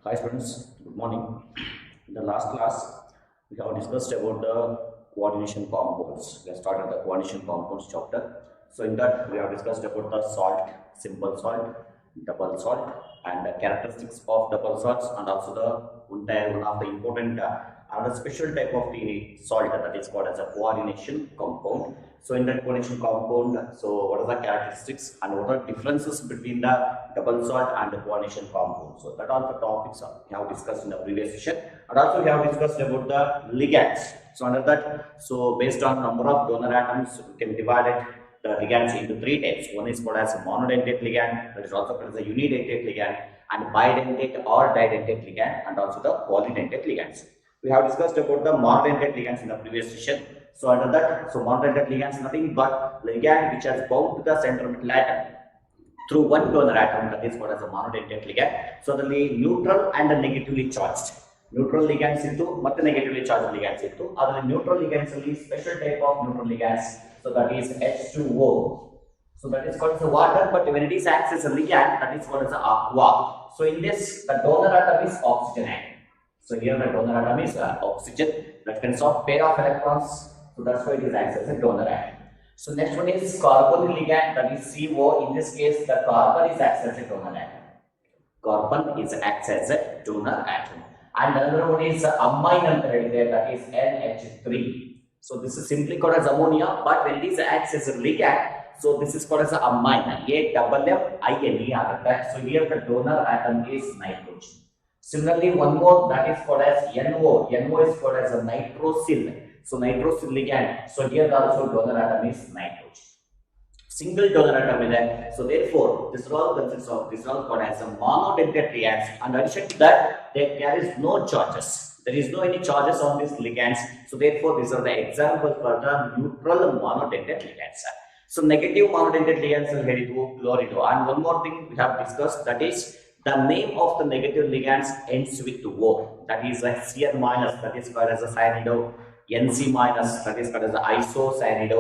Hi students, good morning. In the last class, we have discussed about the coordination compounds. We have started the coordination compounds chapter. So in that, we have discussed about the salt, simple salt, double salt, and the characteristics of double salts, and also the entire one of the important another special type of the salt that is called as a coordination compound. So in that coordination compound, so what are the characteristics and what are differences between the double salt and the coordination compound? So that are the topics we have discussed in the previous session, and also we have discussed about the ligands. So under that, so based on number of donor atoms, we can divide it the ligands into three types. One is called as a monodentate ligand, that is also called as a unidentate ligand, and bidentate or didentate ligand, and also the polydentate ligands. We have discussed about the monodentate ligands in the previous session. So under that, so monodentate ligands is nothing but ligand which has bound to the center metal atom through one donor atom, that is called as a monodentate ligand. So the neutral and the negatively charged. Neutral ligands into ಮತ್ತು negatively charged ligands into. ಅದರಲ್ಲಿ neutral ligands ಅಲ್ಲಿ special type of neutral ligands. So that is H2O. So that is called as a water, but when it is acts as a ligand, that is called as a aqua. So in this, the donor atom is oxygen atom. So here the donor atom is oxygen that consists of pair of electrons. So that's why it is acts as a donor atom. So next one is carbon ligand, that is CO. In this case, the carbon is acts as a donor atom. Carbon is acts as a donor atom. And another one is amine, that is NH3. So this is simply called as ammonia, but when this acts as a ligand, so this is called as a amine. A-double-M-I-N-E. So here the donor atom is nitrogen. Similarly, one more, that is called as NO. NO is called as a nitrosyl. So nitrosyl ligand. So here also donor atom is nitrogen. Single donor atom is there. So therefore, this all consists of this all called as a monodentate ligands. And addition to that, there carries no charges. There is no any charges on these ligands. So therefore, these are the examples for the neutral monodentate ligands. So negative monodentate ligands are herido, chlorido. And one more thing we have discussed, that is the name of the negative ligands ends with O. That is like Cn minus, that is called as a cyanido. NC minus, that is called as the isocyanide.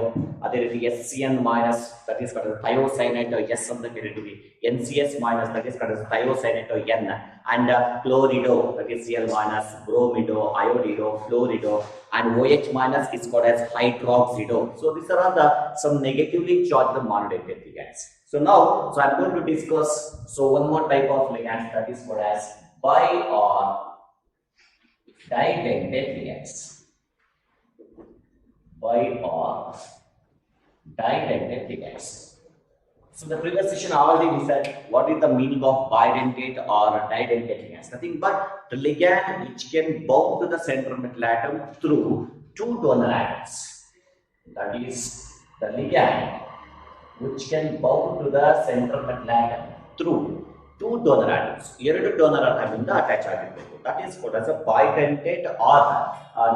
Other SCN minus, that is called as thiocyanide. Yes, on the NCS minus, that is called as thiocyanide N, and chlorido, that is Cl minus, bromido, iodido, fluorido, and OH minus is called as hydroxido. So these are all the some negatively charged monodentate ligands. So now, so I'm going to discuss one more type of ligands, that is called as bi or didentate ligands. Bi or didentate ligands. So the previous session already we said what is the meaning of bidentate or didentate ligands. Nothing but the ligand which can bound to the center metal atom through two donor atoms. That is the ligand which can bound to the center metal atom through two donor atoms. ಎರಡು donor atom ಇಂದ attach ಆಗಿರಬೇಕು. That is called as a bidentate or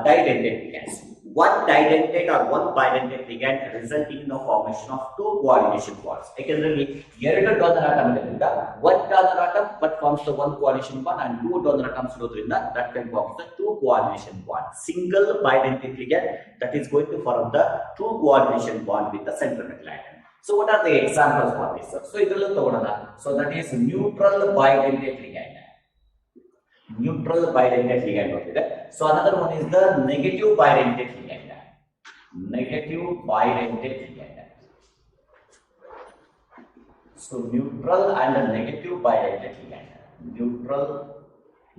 didentate ligands. One didentate or one bidentate ligand resulting in the formation of two coordination bonds. Ekandre ಎರಡು donor atom ಇರೋದ್ರಿಂದ one donor atom but forms the one coordination bond, and two donor atoms ಇರೋದ್ರಿಂದ that can form the two coordination bond. Single bidentate ligand that is going to form the two coordination bond with the central metal atom. So what are the examples for this? So idallu tagonana. So that is neutral bidentate ligand. Neutral bidentate ligand ಇದೆ. So another one is the negative bidentate ligand. Negative bidentate ligand. So neutral and negative bidentate ligand. Neutral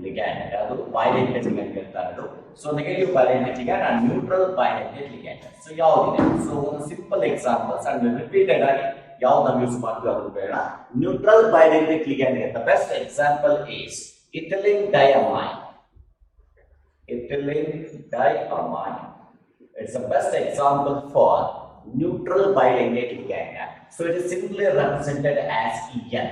ligand. ಅದು bidentate ligand ಹೇಳ್ತಾರೆ. So negative bidentate ligand and neutral bidentate ligand. So ಯಾವುದಿದೆ? So one simple examples and repeated ಆಗಿ ಯಾವುದು ನಾವು use ಮಾಡ್ತೀವಿ ಅದು ಬೇಡ. Neutral bidentate ligand ಗೆ the best example is ethylene diamine. Ethylene diamine. It's the best example for neutral bidentate ligand. So it is simply represented as En.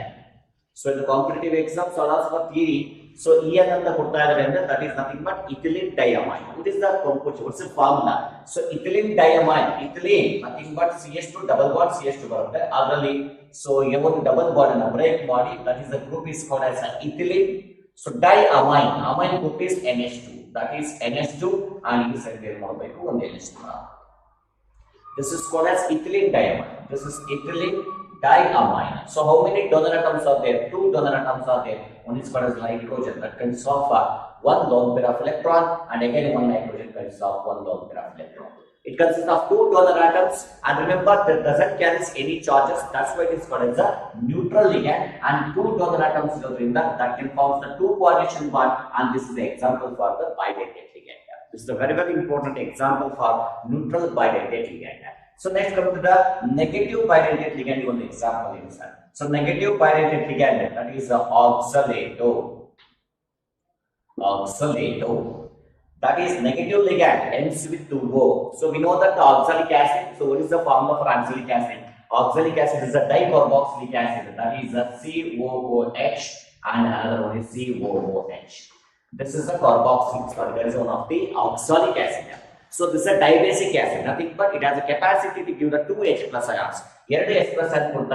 So in the competitive exams or also for theory, so En ಅಂತ ಕೊಡ್ತಾ ಇದ್ದಾರೆ ಅಂದ್ರೆ that is nothing but ethylene diamine. What is the composition? What's the formula? So ethylene diamine, ethylene nothing but CH2 double bond CH2 ಬರುತ್ತೆ. ಅದರಲ್ಲಿ so ಒಂದು double bond ಅನ್ನು break ಮಾಡಿ, that is the group is called as ethylene. So diamine, amine group is NH2. That is NH2 and it is again by 2 on NH2. This is called as ethylene diamine. This is ethylene diamine. So how many donor atoms are there? 2 donor atoms are there. One is called as nitrogen, that consists of one lone pair of electron, and again one nitrogen consists of one lone pair of electron. It consists of 2 donor atoms, and remember that doesn't carry any charges. That's why it is called as a neutral ligand. And 2 donor atoms that can form the 2 coordination bond, and this is the example for the bidentate ligand. This is a very important example for neutral bidentate ligand. So next come to the negative bidentate ligand. One example is that. So negative bidentate ligand, that is the oxalato. That is negative ligand ends with 2O. So we know that the oxalic acid. So what is the formula for oxalic acid? Oxalic acid is a dicarboxylic acid. That is a COOH, and another one is COOH. This is the carboxylic. So that is one of the oxalic acid. So this is a dibasic acid. Nothing but it has a capacity to give the 2H plus ions. Here the H plus ion put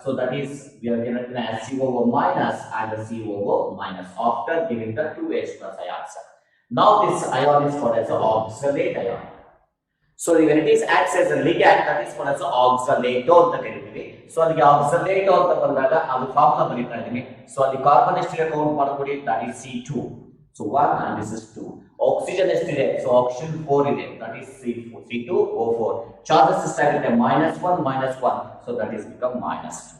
so that is we are given as COO minus and the COO minus after giving the 2H plus ions. Now this ion is called as an oxalate ion. So when it is acts as a ligand, that is called as an oxalato ಅಂತ ಕರೀತೀವಿ. So the oxalato ಅಂತ ಬಂದಾಗ ಅದು formula ಬರೀತಾ ಇದೀನಿ. So the carbon ಎಷ್ಟಿದೆ count ಮಾಡ್ಕೊಳ್ಳಿ, that is C2. So 1 and this is 2. Oxygen ಎಷ್ಟಿದೆ? So oxygen 4 ಇದೆ, that is C2O4. Charges ಎಷ್ಟಾಗಿದೆ? -1. So that is become -2.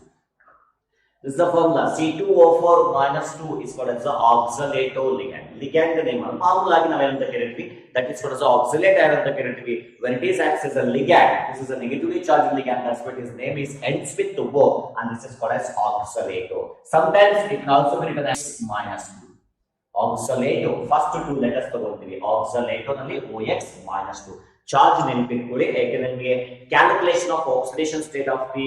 This is the formula. C2O4 minus 2 is called as the oxalato ligand. Ligand name formula that is called as oxalate ion ಅಂತ ಕರೀತೀವಿ. When it is acts as a ligand, this is a negatively charged ligand. That's why its name is ends with O, and this is called as oxalato. Sometimes it can also be written as -2. Oxalato. First 2 letters ತಗೊಳ್ತೀವಿ. Oxalato ನಲ್ಲಿ OX -2. Charge ನೆನಪಿಟ್ಕೊಳ್ಳಿ, ಯಾಕಂದ್ರೆ ನಿಮಗೆ calculation of oxidation state of the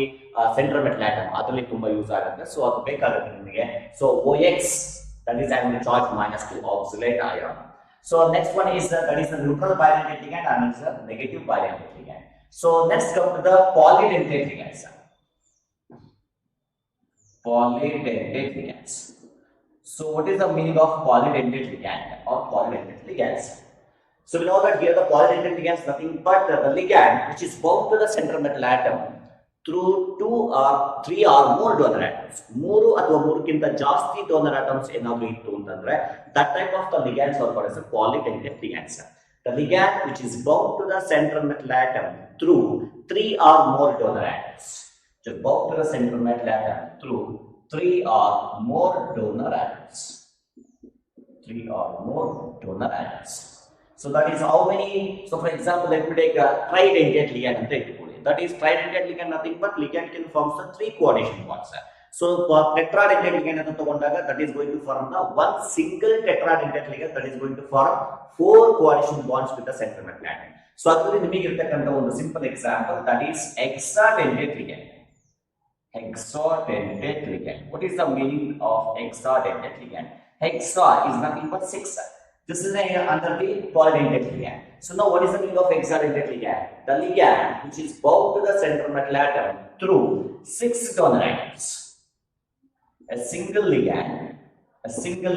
central metal atom ಅದರಲ್ಲಿ ತುಂಬಾ use ಆಗುತ್ತೆ. So ಅದು ಬೇಕಾಗುತ್ತೆ ನಿಮಗೆ. So OX, that is having charge -2, oxalate ion. So next one is that is the neutral bidentate ligand, and is the negative bidentate ligand. So next come to the polydentate ligands. Polydentate ligands. So what is the meaning of polydentate ligand or polydentate ligands? So we know that here the polydentate ligand is nothing but the ligand which is bound to the central metal atom through 2 or 3 or more donor atoms. 3 ಅಥವಾ 3ಕ್ಕಿಂತ ಜಾಸ್ತಿ donor atoms ಏನಾದರೂ ಇತ್ತು ಅಂತಂದ್ರೆ that type of the ligands are called as the polydentate ligands. The ligand which is bound to the central metal atom through 3 or more donor atoms. So bound to the central metal atom through 3 or more donor atoms. 3 or more donor atoms. So that is how many. So for example, let me take a tridentate ligand anta ittukolli. That is tridentate ligand nothing but ligand can form the 3 coordination bonds. So tetradentate ligand anta tagondaga that is going to form the one single tetradentate ligand that is going to form 4 coordination bonds with the central metal atom. So adalli nimige irtakanta ಒಂದು simple example, that is hexadentate ligand. Hexadentate ligand. What is the meaning of hexadentate ligand? Hexa is nothing but 6. This is under the polydentate ligand. So now what is the meaning of hexadentate ligand? The ligand which is bound to the central metal atom through 6 donor atoms. A single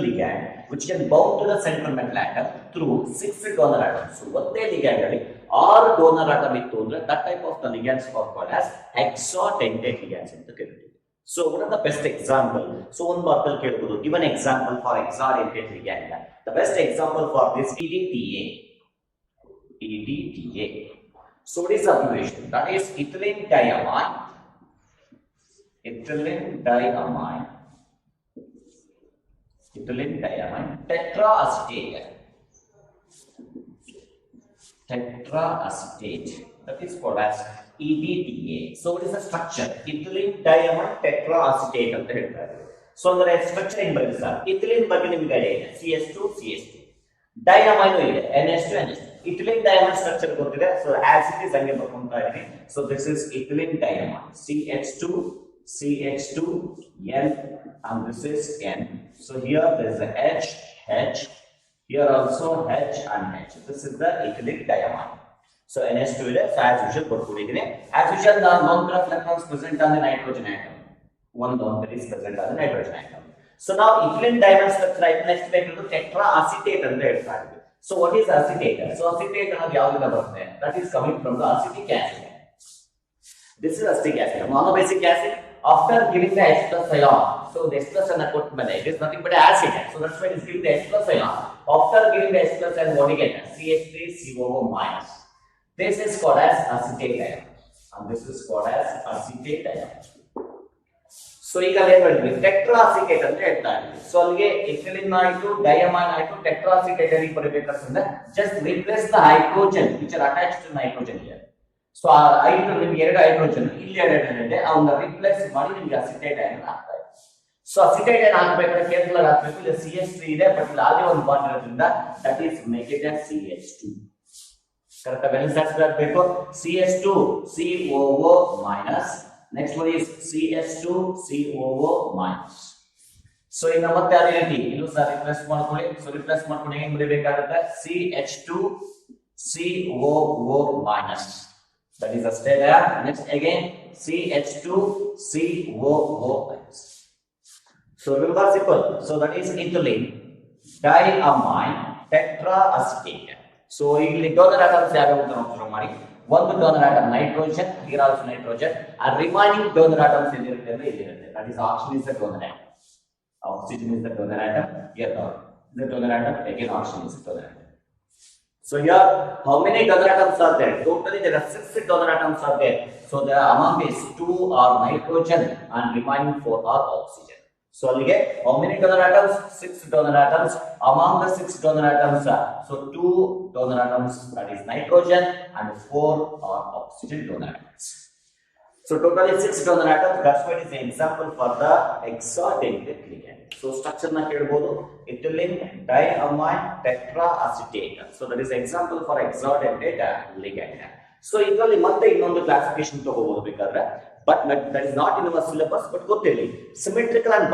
ligand which can bound to the central metal atom through 6 donor atoms. So what they ligand alli 6 donor atom ittu andre that type of the ligands are called as hexadentate ligands anta ಕರೀತೀವಿ. So what are the best example? So one markal kelbodu, give an example for hexadentate ligand. The best example for this EDTA. So what is the abbreviation? That is ethylene diamine. Tetraacetate. That is called as EDTA. So what is the structure? Ethylene diamine tetraacetate ಅಂತ ಹೇಳ್ತಾರೆ. So ಅಂದ್ರೆ structure ಏನು ಬರುತ್ತೆ sir? Ethylene ಬಗ್ಗೆ ನಿಮಗೆ ಇದೆ CH2 diamine ಇದೆ NH2 ethylene diamine structure ಗೊತ್ತಿದೆ. ಸೊ ಆಸ್ ಇಟ್ ಇಸ್ ಹಂಗೆ ಬರ್ಕೊಂತಾ ಇದೀನಿ. So this is ethylene diamine CH2 N and this is N. So here there is a H, here also H and H. This is the ethylene diamine. So NH2 ಇದೆ. So as usual ಬರ್ಕೊಂಡಿದ್ದೀನಿ. As usual the lone pair of electrons present on the nitrogen atom. One lone pair is present on the nitrogen atom. So now ethylene diamine structure next ಬೇಕಾದ್ರೆ tetraacetate ಅಂತ ಹೇಳ್ತಾ ಇದ್ದೀವಿ. So what is acetate? So acetate ಅನ್ನೋದು ಯಾವ್ದರಿಂದ ಬರುತ್ತೆ? That is coming from the acetic acid. This is acetic acid. Monobasic acid, after giving the H plus ion, so the H plus ion it is nothing but acid. So that's why it is giving the H plus ion. After giving the H plus ion, what do you get? CH3COO minus. This is called as acetate ion, and this is called as acetate ion. So ಈಗ ಏನು ಟೆಟ್ರಾಸಿಟೇಟ್ ಅಂತ ಹೇಳ್ತಾ ಇದ್ದೀವಿ. So ಅಲ್ಲಿಗೆ ethylene ಆಯಿತು, ಡೈಅಮೈನ್ ಆಯಿತು, tetraacetate ಆಗಿ ಬರಬೇಕಂತಂದ್ರೆ just replace the hydrogen which are attached to nitrogen here. So ಆ ನಿಮ್ಗೆ ಎರಡು ಹೈಡ್ರೋಜನ್ ಇಲ್ಲಿ ಎರಡು ಇದೆ, ಅವನ್ನ ರಿಪ್ಲೇಸ್ ಮಾಡಿ ನಿಮ್ಗೆ ಅಸಿಟೇಟ್ ಅಯನ್ ಆಗ್ತಾ ಇದೆ. ಸೊ ಅಸಿಟೇಟ್ ಅಯನ್ ಹಾಕಬೇಕಾದ್ರೆ ಕೇರ್ಫುಲ್ ಆಗಿ ಹಾಕಬೇಕು. ಇಲ್ಲಿ CH3 ಇದೆ, ಬಟ್ ಇಲ್ಲಿ ಆದೇ ಒಂದು ಬಾಂಡ್ ಇರೋದ್ರಿಂದ that is make it as CH2. Correct balance ಹಾಕಬೇಕು. CH2 COO minus. Next one is CH2 COO minus. So in ಮತ್ತೆ ಅದೇ ರೀತಿ ಇಲ್ಲೂ ಸಹ ರಿಪ್ಲೇಸ್ ಮಾಡ್ಕೊಳ್ಳಿ. ಸೊ ರಿಪ್ಲೇಸ್ ಮಾಡ್ಕೊಂಡು ಏನು ಬರೀಬೇಕಾಗುತ್ತೆ? CH2 COO minus. That is a state air. Next again CH2 COO minus. So remember simple. So that is ethylene diamine tetraacetate. So ಇಲ್ಲಿ donor atoms ಯಾವ್ಯಾವ ಅಂತ ನೋಡ್ತೀರಾ ಮಾಡಿ. ಒಂದು donor atom nitrogen, here also nitrogen, and remaining donor atoms ಎಲ್ಲಿರುತ್ತೆ ಅಂದ್ರೆ ಇಲ್ಲಿರುತ್ತೆ. That is oxygen is the donor atom. Oxygen is the donor atom. Here the donor atom, again oxygen is the donor atom. So here, how many donor atoms are there? Totally there are 6 donor atoms are there. So there among these 2 are nitrogen and remaining 4 are oxygen. So again, how many donor atoms? 6 donor atoms. Among the 6 donor atoms, so 2 donor atoms, that is nitrogen, and 4 are oxygen donor atoms. So totally 6 donor atoms. That's why it is an example for the hexadentate ligand. So structure na kelbodu ethylene diamine tetraacetate. So that is example for hexadentate ligand. So ಇದರಲ್ಲಿ ಮತ್ತೆ ಇನ್ನೊಂದು classification ತಗೋಬಹುದು ಬೇಕಾದ್ರೆ, but that is not in our syllabus, but ಗೊತ್ತಿರಲಿ symmetrical and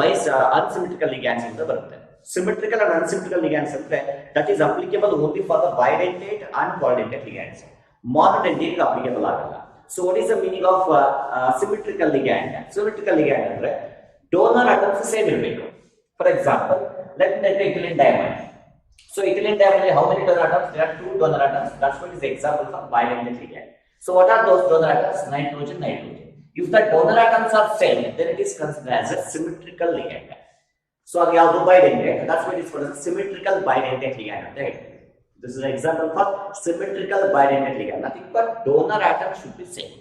unsymmetrical ligands ಅಂತ ಬರುತ್ತೆ. Symmetrical and unsymmetrical ligands ಅಂದ್ರೆ that is applicable only for the bidentate and quadentate ligands. Monodentate applicable ಆಗಲ್ಲ. So what is the meaning of symmetrical ligand? Symmetrical ligand ಅಂದ್ರೆ donor atoms same ಇರಬೇಕು. For example, let me take ethylene diamine. So ethylene diamine, how many donor atoms? There are 2 donor atoms. That's what is the example for bidentate ligand. So what are those donor atoms? Nitrogen, nitrogen. If the donor atoms are same, then it is considered as a symmetrical ligand. So we have to bidentate. That's why it is called as a symmetrical bidentate ligand. Right? This is an example for symmetrical bidentate ligand. Nothing but donor atoms should be same.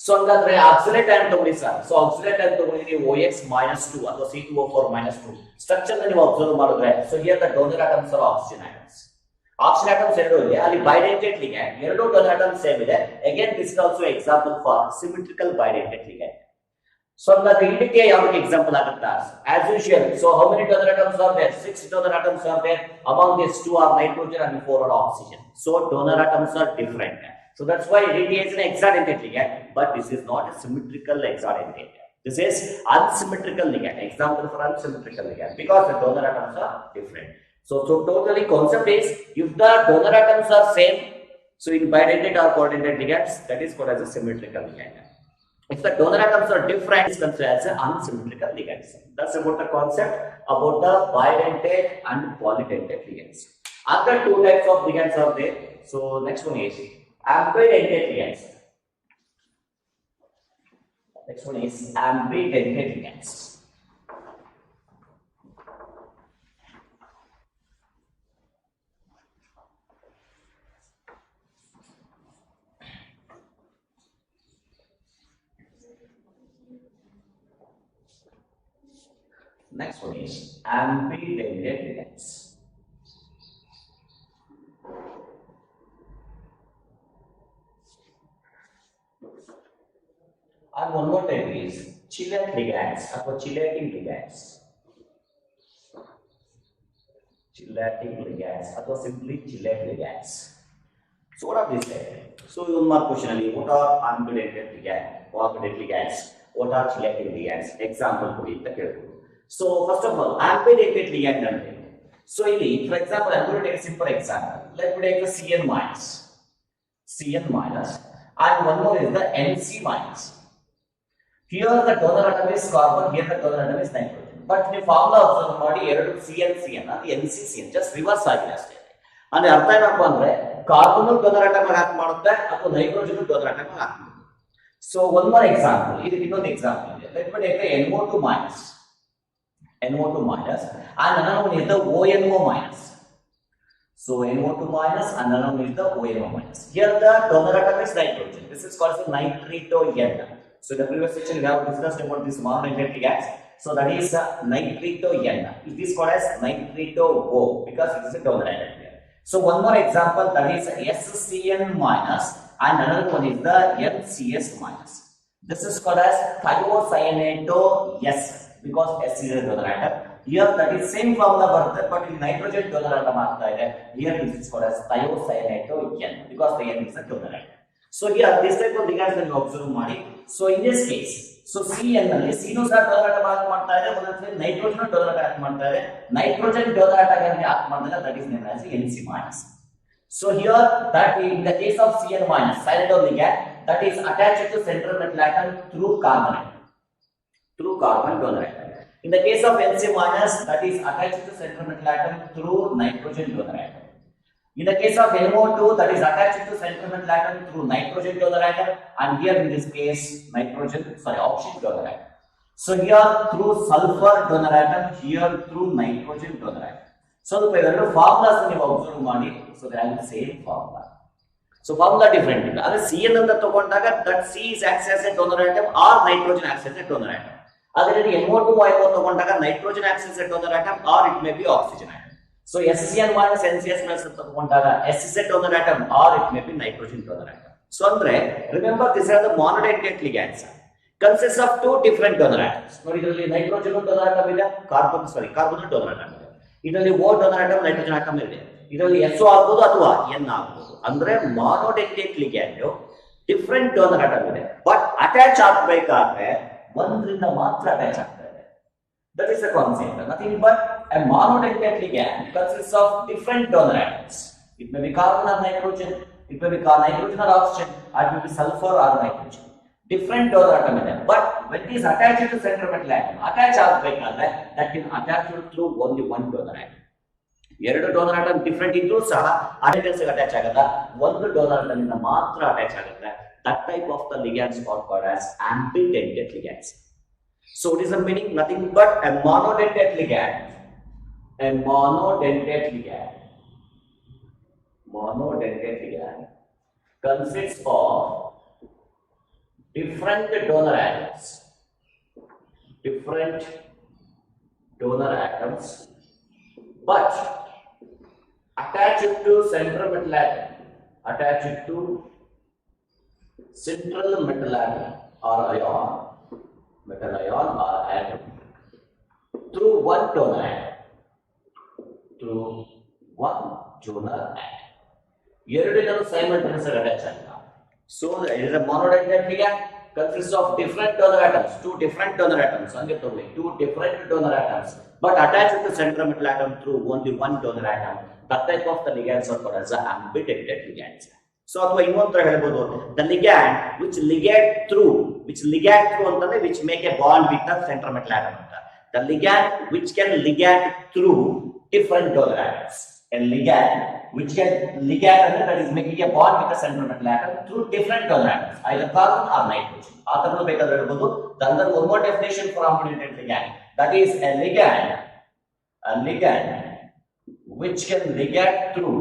So hangandre oxalate ion ತಗೊಳ್ಳಿ sir. So oxalate ion ತಗೊಳ್ಳಿ ನೀವು OX -2 ಅಥವಾ C2O4 -2 structure ನ ನೀವು observe ಮಾಡಿದ್ರೆ, so here the donor atoms are oxygen atoms. Oxygen atoms ಎರಡು ಇದೆ, ಅಲ್ಲಿ bidentate ligand ಎರಡು donor atoms ಸೇಮ್ ಇದೆ. Again this is also example for symmetrical bidentate ligand. So the unity ಯಾವಕ್ಕೆ ಎಕ್ಸಾಂಪಲ್ ಆಗುತ್ತಾ? As usual, so how many donor atoms are there? 6 donor atoms are there. Among these 2 are nitrogen and 4 are oxygen. So donor atoms are different. So that's why it is an hexadentate ligand, but this is not a symmetrical hexadentate. This is unsymmetrical ligand. Example for unsymmetrical ligand because the donor atoms are different. So totally concept is if the donor atoms are same, so in bidentate or quadentate ligands, that is called as a symmetrical ligand. If the donor atoms are different, it's considered as an unsymmetrical ligands. That's about the concept about the bidentate and quadentate ligands. Other 2 types of ligands are there. So next one is ambidentate ligands. Next one is ambidentate ligands. Next one is ambidentate ligands. And one more type is chelate ligands or chelating ligands. Chelating ligands or simply chelate ligands. So what are these types? So one more question ali, what are ambidentate ligands? Coordinate ligands? What are chelating ligands? Example kodi anta kelbodu. So first of all, ambidentate ligand ante. So ಇಲ್ಲಿ for example, I am going to take a simple example. Let me take the Cn minus. Cn minus and one more is the Nc minus. Here the donor atom is carbon, here the donor atom is nitrogen. But the formula observe ಮಾಡಿ ಎರಡು CN ಅದು NCCN just reverse ಆಗಿದೆ ಅಷ್ಟೇ. ಅಂದ್ರೆ ಅರ್ಥ ಏನಪ್ಪ ಅಂದ್ರೆ carbon donor atom ಆಗಿ ಆಕ್ಟ್ ಮಾಡುತ್ತೆ ಅಥವಾ ನೈಟ್ರೋಜನ್ ಡೋನರ್ ಆಟಮ್ ಆಗಿ ಆಕ್ಟ್ ಮಾಡುತ್ತೆ. So one more example. This is another example. Let me take the NO2 minus. NO2 minus and another one is the ONO minus. So NO2 minus and another one is the ONO minus. Here the donor atom is nitrogen. This is called as nitrito-N. So in the previous section we have discussed about this mononucleotide gas. So that is nitrito-N. It is called as nitrito-O because it is a donor atom here. So one more example, that is SCN minus and another one is the NCS minus. This is called as thiocyanate-S because S is a donor atom. Here that is same formula but in nitrogen donor atom. Here this is called as thiocyanate-N because the N is a donor atom. So here this type of ligands can be observed. So in this case, so CN ನಲ್ಲಿ C ನು ಸಹ donor atom ಆಗಿ ಮಾಡ್ತಾ ಇದೆ, ಮತ್ತೆ nitrogen donor atom ಮಾಡ್ತಾ ಇದೆ. Nitrogen donor atom ಆಗಿ ಮಾಡಿದಾಗ that is named as NC minus. So here that in the case of Cn minus cyanido ligand that is attached to central metal atom through carbon donor atom. In the case of NC minus that is attached to central metal atom through nitrogen donor atom. In the case of NO2 that is attached to central metal atom through nitrogen donor atom, and here in this case oxygen donor atom. So here through sulfur donor atom, here through nitrogen donor atom. So the formulas you observe mani, so they are the same formula. So formula different. Other Cn and the that C is acts as a donor atom or nitrogen acts as a donor atom. Other NO2 nitrogen acts as a donor atom or it may be oxygen atom. So SCN minus NCS minus S is a donor atom or it may be nitrogen donor atom. So remember these are the monodentate ligands. Consists of two different donor atoms. Nitrogen donor atom is carbon donor atom. ಇದರಲ್ಲಿ O donor atom nitrogen atom ಇದೆ. ಇದರಲ್ಲಿ SO ಆಗಬಹುದು ಅಥವಾ N ಆಗಬಹುದು. ಅಂದ್ರೆ monodentate ligand different donor atom ಇದೆ. But attach ಆಗಬೇಕಾದ್ರೆ ಒಂದರಿಂದ ಮಾತ್ರ attach ಆಗ್ತಾ ಇದೆ. That is the concept. Nothing but a monodentate ligand consists of different donor atoms. It may be carbon or nitrogen, it may be nitrogen or oxygen, or it may be sulfur or nitrogen. Different donor atom ಇದೆ. But when it is attached to central metal atom, attach ಆಗಬೇಕಾದ್ರೆ that can attach through only one donor atom. ಎರಡು donor atom different ಇದ್ರೂ ಸಹ attach ಆಗಲ್ಲ, ಒಂದು donor atom ಇಂದ ಮಾತ್ರ attach ಆಗುತ್ತೆ. That type of the ligands are called as ambidentate ligands. So what is the meaning? Nothing but a monodentate ligand. A monodentate ligand consists of different donor atoms, but attached to central metal atom, or ion, metal ion or atom through one donor atom. Two simultaneously attached. So it is a monodentate ligand consists of different donor atoms, two different donor atoms, but attached to central metal atom through only one donor atom. That type of the ligands are called as ambidentate ligands. So the ligand which ligate through which make a bond with the central metal atom. The ligand which can ligate through different donor atoms. A ligand which can ligate that is making a bond with the central metal atom through different donor atoms, either carbon or nitrogen. Then one more definition for ambidentate ligand, that is a ligand which can ligate through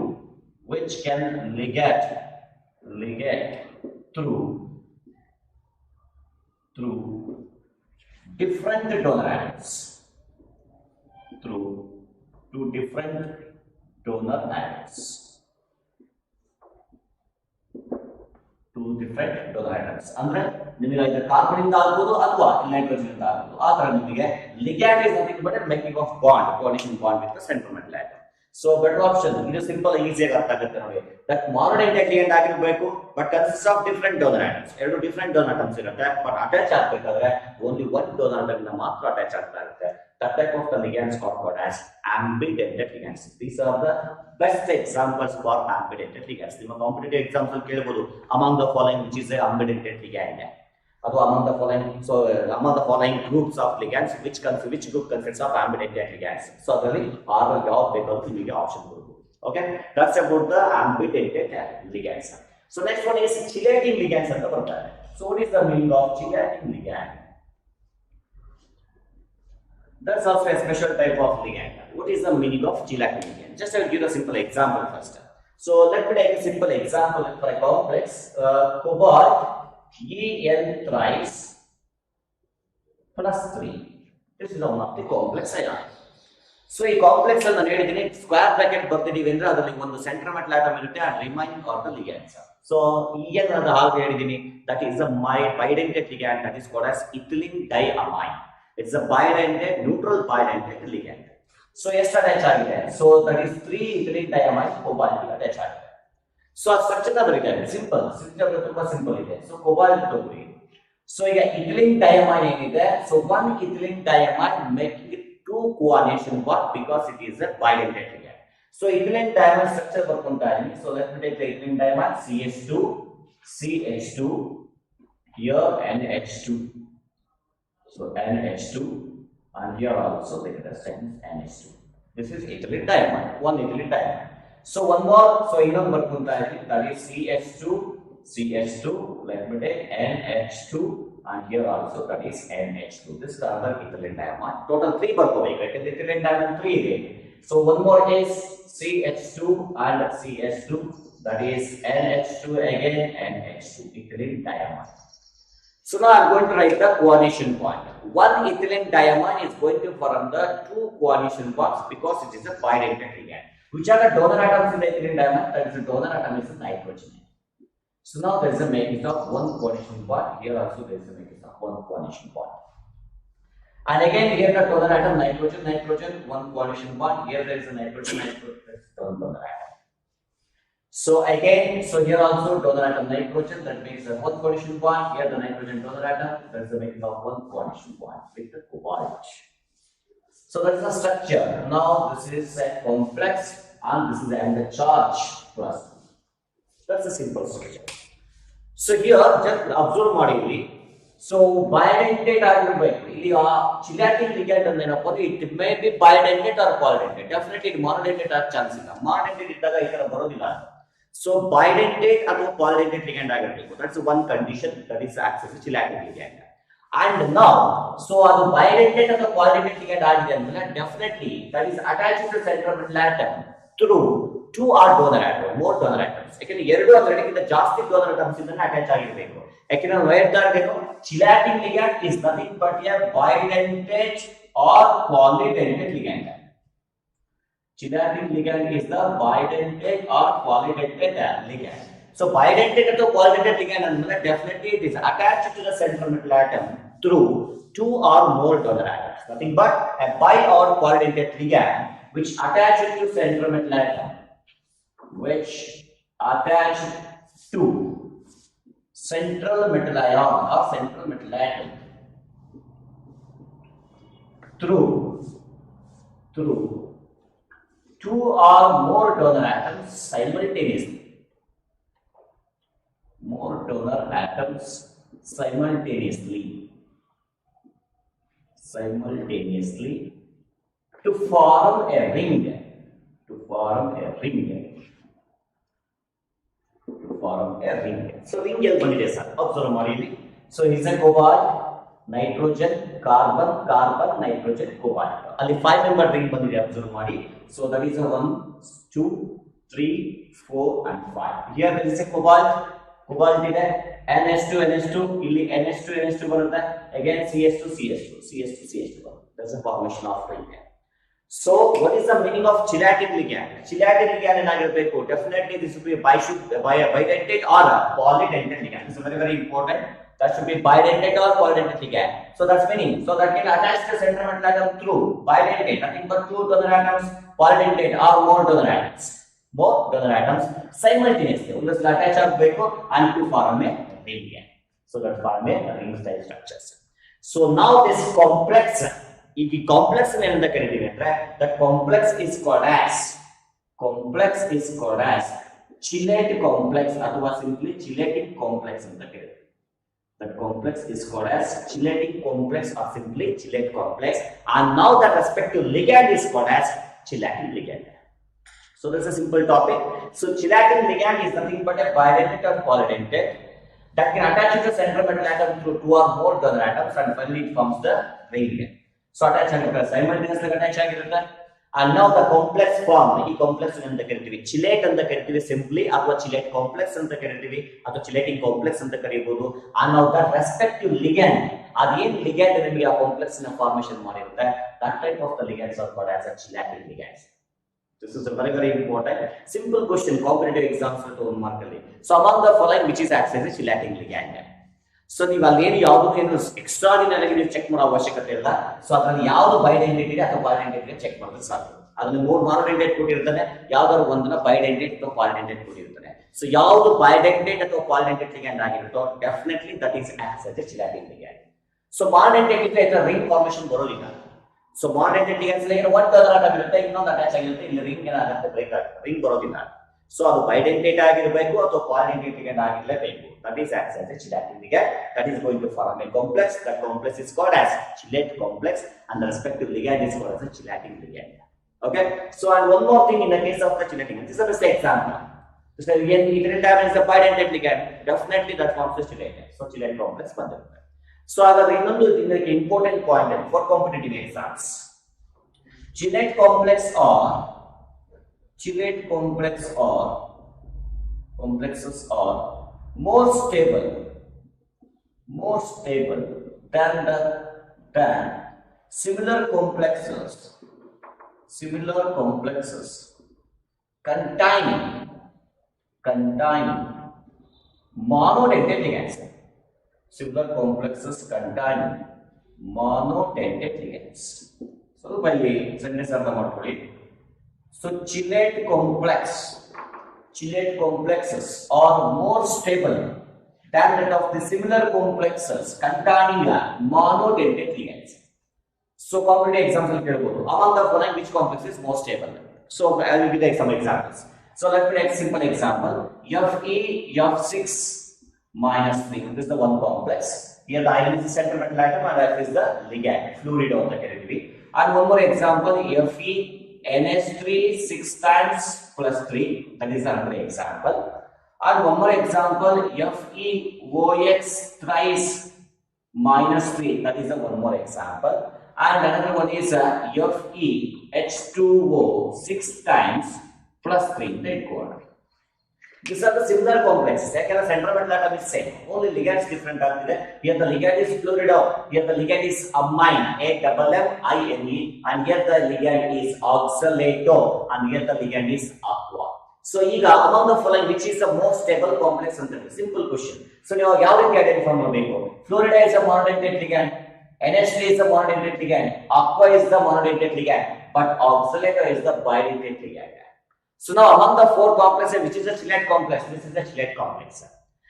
different donor atoms, through two different donor atoms. ಅಂದ್ರೆ ನಿಮಗೆ ಇದು carbon ಇಂದ ಆಗಬಹುದು ಅಥವಾ nitrogen ಇಂದ ಆಗಬಹುದು. ಆ ತರ ನಿಮಗೆ ligand is nothing but a making of bond, coordination bond with the central metal atom. So better option, ಇದು ಸಿಂಪಲ್ ಈಜಿ ಆಗಿ ಅರ್ಥ ಆಗುತ್ತೆ ನೋಡಿ. That monodentate ligand ಆಗಿರಬೇಕು, but consists of different donor atoms. ಎರಡು different donor atoms ಇರುತ್ತೆ, but attach ಆಗಬೇಕಾದ್ರೆ only one donor atom ಇಂದ ಮಾತ್ರ attach ಆಗ್ತಾ ಇರುತ್ತೆ. That type of the ligands are called as ambidentate ligands. These are the best examples for ambidentate ligands. ನಿಮ್ಮ competitive exams ಅಲ್ಲಿ ಕೇಳಬಹುದು among the following which is a ambidentate ligand. Or among the following groups of ligands, which group consists of ambidentate ligands? So really R job because you get option group. Okay, that's about the ambidentate ligands. So next one is chelating ligands ಅಂತ ಬರ್ತಾರೆ. So what is the meaning of chelating ligand? That's also a special type of ligand. What is the meaning of chelating ligand? Just I will give a simple example first. So let me take a simple example for a complex cobalt En thrice plus 3. This is one of the complex ion. So a complex ion square bracket ಬರ್ತಿದೀವಿ ಅಂದ್ರೆ ಅದರಲ್ಲಿ ಒಂದು ಸೆಂಟ್ರಮೆಟಲ್ atom ಇರುತ್ತೆ and remain are the ligands. So En ಅಂತ ಹಾಗೆ ಹೇಳಿದೀನಿ, that is a bidentate ligand, that is called as ethylene diamine. It's a bidentate, neutral bidentate ligand. So ಎಷ್ಟು attach ಆಗಿದೆ? So that is 3 ethylene diamine cobalt attach ಆಗಿದೆ. So ಆ structure ಬರೀತಾ ಇದೆ, simple, structure ತುಂಬಾ ಸಿಂಪಲ್ ಇದೆ. So cobalt ತಗೊಳ್ಳಿ. So ಈಗ ethylene diamine ಏನಿದೆ, so one ethylene diamine making it two coordination bond because it is a bidentate ligand. So ethylene diamine structure ಬರ್ಕೊಂತಾ ಇದೀನಿ. So let me take the ethylene diamine CH2 CH2 here NH2. So NH2 and here also the resistance NH2. This is ethylene diamine, one ethylene diamine. So one more, so ಇನ್ನೊಂದು ಬರ್ಕೊಂತಾ ಇದೀನಿ, that is CH2 let me take NH2 and here also that is NH2. This is another ethylene diamine. Total 3 ಬರ್ಕೋಬೇಕು ಯಾಕಂದ್ರೆ ethylene diamine 3 ಇದೆ. So one more is CH2 and CH2, that is NH2 again NH2, ethylene diamine. So now I am going to write the coordination bond. One ethylene diamine is going to form the two coordination bonds because it is a bidentate ligand. Which are the donor atoms in the ethylene diamine? That is the donor atom is nitrogen. So now there is a making of one coordination bond. Here also there is a making of one coordination bond. And again here the donor atom nitrogen, one coordination bond. Here there is a nitrogen, donor atom. So again, so here also donor atom nitrogen, that makes a one coordination bond. Here the nitrogen donor atom, that is the making of one coordination bond with the cobalt. So that is the structure. Now this is a complex and this is the charge plus. That's a simple structure. So here just observe ಮಾಡಿ. So bidentate ಆಗಿರಬೇಕು. ಇಲ್ಲಿ chelating ligand ಅಂದೇನಪ್ಪ ಅಂದ್ರೆ it may be bidentate or polydentate. Definitely it monodentate ಆಗ chance ಇಲ್ಲ. Monodentate ಇದ್ದಾಗ ಈ ತರ ಬರೋದಿಲ್ಲ. So bidentate ಅಥವಾ polydentate ligand ಆಗಿರಬೇಕು. That's one condition, that is access to chelating ligand. And now, so ಅದು bidentate ಅಥವಾ polydentate ligand ಆಗಿದೆ ಅಂದ್ರೆ definitely that is attached to central atom through two or donor atom, more donor atoms. ಯಾಕಂದ್ರೆ ಎರಡು ಅಥವಾ ಎರಡಕ್ಕಿಂತ ಜಾಸ್ತಿ donor atoms ಇಂದ ಅಟ್ಯಾಚ್ ಆಗಿರಬೇಕು. ಯಾಕಂದ್ರೆ ನಾವು ಹೇಳ್ತಾ ಇರೋದೇನು, chelating ligand is nothing but a bidentate or polydentate ligand. Chelating ligand is the bidentate or polydentate ligand. So bidentate ಅಥವಾ polydentate ligand ಅಂದ್ರೆ definitely it is attached to the central metal atom through two or more donor atoms. Nothing but a bi or polydentate ligand which attaches to central metal atom, which attached to central metal ion or central metal atom through two or more donor atoms simultaneously. More donor atoms simultaneously to form a ring. So ring ಎಲ್ಲಿ ಬಂದಿದೆ sir, observe ಮಾಡಿ. So is a cobalt, nitrogen, carbon, nitrogen, cobalt. ಅಲ್ಲಿ 5 member ring ಬಂದಿದೆ, observe ಮಾಡಿ. So that is a 1, 2, 3, 4 and 5. Here there is a cobalt ಇದೆ, NH2 ಇಲ್ಲಿ NH2 ಬರುತ್ತೆ, again CH2 ಬರುತ್ತೆ. That's a formation of ring. So what is the meaning of chelating ligand? Chelating ligand ಏನಾಗಿರಬೇಕು? Definitely this should be bidentate or polydentate ligand. This is very very important. That should be bidentate or polydentate ligand. So that's meaning. So that can attach the central metal atom through bidentate, nothing but two donor atoms, polydentate or more donor atoms simultaneously. Undasli attach ಆಗಬೇಕು and to form a ring. So that form a ring style structures. So now this complex, ಈ complex ಏನಂತ ಕರೀತೀವಿ ಅಂದ್ರೆ that complex is called as chilate complex ಅಥವಾ simply chelating complex ಅಂತ ಕರೀತೀವಿ. That complex is called as chelating complex or simply chilate complex, and now that respective ligand is called as chelating ligand. So that's a simple topic. So chelating ligand is nothing but a bidentate or polydentate that can attach to the central metal atom through two or more other atoms and finally it forms the ring. So attach simultaneously attach ಆಗಿರುತ್ತೆ. And now the complex form, ಈ complex ಅಂತ ಕರಿತೀವಿ, chilate ಅಂತ ಕರಿತೀವಿ simply ಅಥವಾ chilate complex ಅಂತ ಕರಿತೀವಿ ಅಥವಾ chilating complex ಅಂತ ಕರೆಯಬಹುದು. And now that respective ligand, ಅದೇನು ligand ನಿಮಗೆ ಆ complex ನ formation ಮಾಡಿರುತ್ತೆ, that type of the ligands are called as a chilating ligands. This is a very important simple question competitive exams to 1 mark ಅಲ್ಲಿ. So among the following which is acts as a chilating ligand. So ನೀವು ಅಲ್ಲಿ ಯಾವುದು extraordinary ನೀವು check ಮಾಡೋ ಅವಶ್ಯಕತೆ ಇಲ್ಲ. So ಅದ್ರಲ್ಲಿ ಯಾವ್ದು ಬೈಡೆಂಟಿಟಿ ಅಥವಾ ಪಾಲಿಡೆಂಟಿಟಿ ಚೆಕ್ ಮಾಡಿದ್ರೆ ಸಾಕು. ಅದನ್ನ 3 ಮಾನೋಡೆಂಟೇಟ್ ಕೊಟ್ಟಿರ್ತಾನೆ, ಯಾವ್ದಾದ್ರು ಒಂದನ್ನ ಬೈಡೆಂಟೇಟ್ ಅಥವಾ ಪಾಲಿಡೆಂಟೇಟ್ ಕೊಟ್ಟಿರ್ತಾನೆ. ಸೊ ಯಾವ್ದು ಬೈಡೆಂಟೇಟ್ ಅಥವಾ ಪಾಲಿಡೆಂಟೇಟ್ ಲಿಗ್ಯಾಂಡ್ ಆಗಿರುತ್ತೋ definitely that is acts as a chelating ligand. So monodentate ಇದ್ರೆ ರಿಂಗ್ ಫಾರ್ಮೇಶನ್ ಬರೋದಿಲ್ಲ. ಸೊ ಮಾನೋಡೆಂಟೇಟ್ ಲಿಗ್ಯಾಂಡ್ಸ್ ಅಲ್ಲಿ ಒಂದು ಅಟಾಚ್ ಆಗಿರುತ್ತೆ, ಇನ್ನೊಂದು ಅಟ್ಯಾಚ್ ಆಗಿರುತ್ತೆ, ಇಲ್ಲಿ ರಿಂಗ್ ಏನಾಗುತ್ತೆ ಬ್ರೇಕ್ ಆಗುತ್ತೆ, ರಿಂಗ್ ಬರೋದಿಲ್ಲ. ಸೊ ಅದು ಬೈಡೆಂಟೇಟ್ ಆಗಿರಬೇಕು ಅಥವಾ polydentate ligand ಆಗಿರಲೇಬೇಕು. That is acts as a chilating ligand. That is going to form a complex. That complex is called as chilate complex, and the respective ligand is called as a chilating ligand. Okay. So and one more thing in the case of the chilating, this is a best example. So again, if it is a bidentate ligand, definitely that forms a chilate. So chilate complex ಬಂದಿರುತ್ತೆ. So ಹಾಗಾದ್ರೆ ಇನ್ನೊಂದು important point for competitive exams. Chilate complex or complexes are more stable than similar complexes containing monodentate ligands. Similar complexes containing monodentate ligands. So by sentence artha ಮಾಡ್ಕೊಳ್ಳಿ. So chilate complexes are more stable than that of the similar complexes containing monodentate ligands. So competitive exams will get about among the following which complex is more stable. So I will give some examples. So let me take a simple example. Fe F6 minus 3. This is the one complex. Here the iron is the central metal atom and F is the ligand, fluoride of the category. And one more example, Fe NH3 6 times plus 3, that is another example. And one more example, FeOX thrice minus 3, that is one more example. And another one is FeH2O 6 times plus 3, that go on. These are the similar complexes. Second, central metal atom is same. Only ligands different. Here the ligand is fluoride. Here the ligand is amine, AMMINE, and here the ligand is oxalato, and here the ligand is aqua. So, among the following, which is the most stable complex? Simple question. So, you have to identify fluoride is a monodentate ligand, NH3 is a monodentate ligand, aqua is the monodentate ligand, but oxalato is the bidentate ligand. So now among the 4 complexes, which is the chilate complex? This is the chilate complex.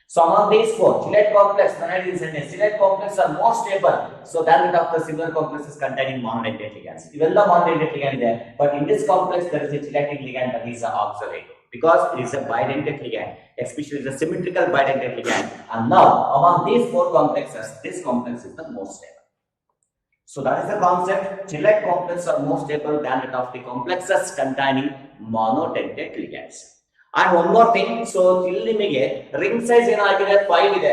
So among these 4, chilate complex, chilate complex are more stable. So than that of the similar complexes containing monodentate ligands. Even the monodentate ligand is there, but in this complex there is a chilating ligand, that is oxalato, because it is a bidentate ligand, especially the symmetrical bidentate ligand. And now among these 4 complexes, this complex is the most stable. So that is the concept. Chilate complexes are more stable than that of the complexes containing monodentate ligands. And one more thing, so ಇಲ್ಲಿ ನಿಮಗೆ ring size ಏನಾಗಿದೆ 5 ಇದೆ,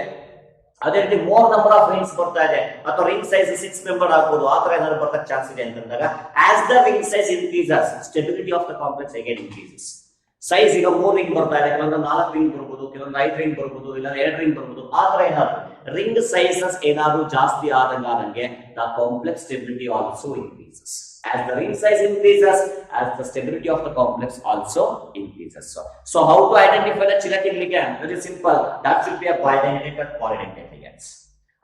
ಅದೇ ರೀತಿ more number of rings ಬರ್ತಾ ಇದೆ ಅಥವಾ ring size 6 member ಆಗಬಹುದು, ಆ ತರ ಏನಾದ್ರು ಬರಕ್ಕೆ ಚಾನ್ಸ್ ಇದೆ ಅಂತಂದಾಗ as the ring size increases, stability of the complex again increases. Size ಈಗ 3 ರಿಂಗ್ ಬರ್ತಾ ಇದೆ, ಕೆಲವೊಂದು 4 ರಿಂಗ್ ಬರ್ಬೋದು, ಕೆಲವೊಂದು 5 ರಿಂಗ್ ಬರ್ಬೋದು, ಇಲ್ಲ 2 ರಿಂಗ್ ಬರ್ಬೋದು, ಆ ತರ ಏನಾದ್ರು ರಿಂಗ್ ಸೈಜಸ್ ಏನಾದ್ರು ಜಾಸ್ತಿ ಆದಂಗೆ the complex stability also increases. As the ring size increases, as the stability of the complex also increases. So how to identify the chilating ligand? Very simple. That should be a bidentate or polydentate ligands.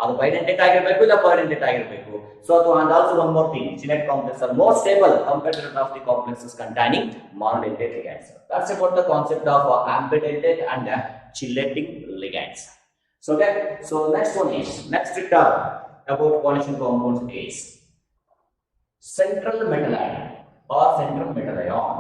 ಅದು bidentate ಆಗಿರಬೇಕು ಇಲ್ಲ polydentate ಆಗಿರಬೇಕು. So and also one more thing, chilate complexes are more stable compared to the of the complexes containing monodentate ligands. That's about the concept of ambidentate and chilating ligands. So okay, so next one is next term about coordination compounds is central metal ion or central metal ion.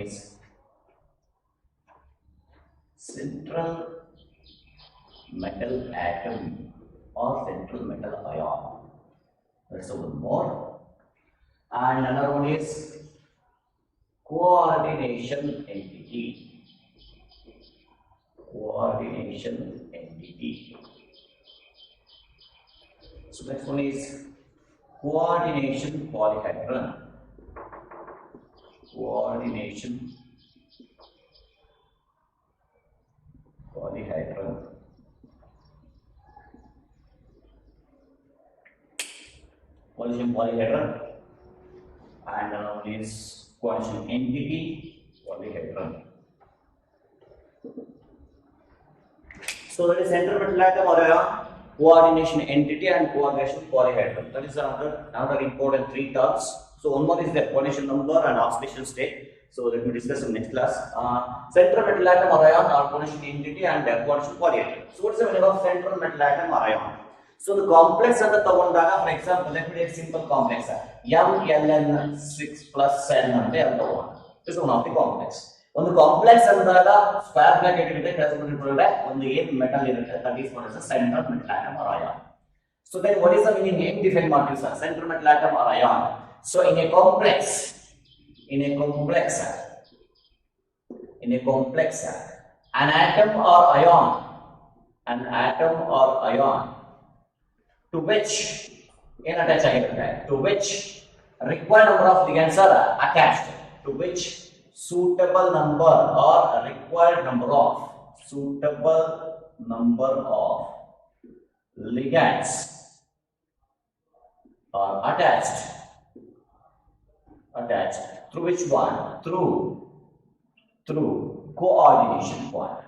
is central metal atom or central metal ion. That's one more. And another one is coordination entity. Coordination entity. So next one is coordination polyhedron. Coordination polyhedron. Coordination polyhedron. And another one is coordination entity polyhedron. So that is central metal atom or ion, coordination entity and coordination polyhedron. That is another important three terms. So one more is the coordination number and oxidation state. So let me discuss in next class. Central metal atom or ion or coordination entity and coordination polyhedron. So what is the meaning of central metal atom or ion? So the complex and the tagondaga, for example, let me take simple complex. MLN6 plus N ante one. This is one of the complex. ಒಂದು complex ಅಂದಾಗ square bracket ಇರುತ್ತೆ present ಇಟ್ಕೊಳ್ಳೆ ಒಂದು ಏನ್ metal ಇರುತ್ತೆ that is what is the central metal atom or ion. So then what is the meaning ಹೆಂಗ್ define ಮಾಡ್ತೀವಿ sir central metal atom or ion? So in a complex an atom or ion to which in attach ಆಗಿರುತ್ತೆ to which required number of ligands are attached, to which suitable number or required number of ligands are attached through which one? Through coordination point.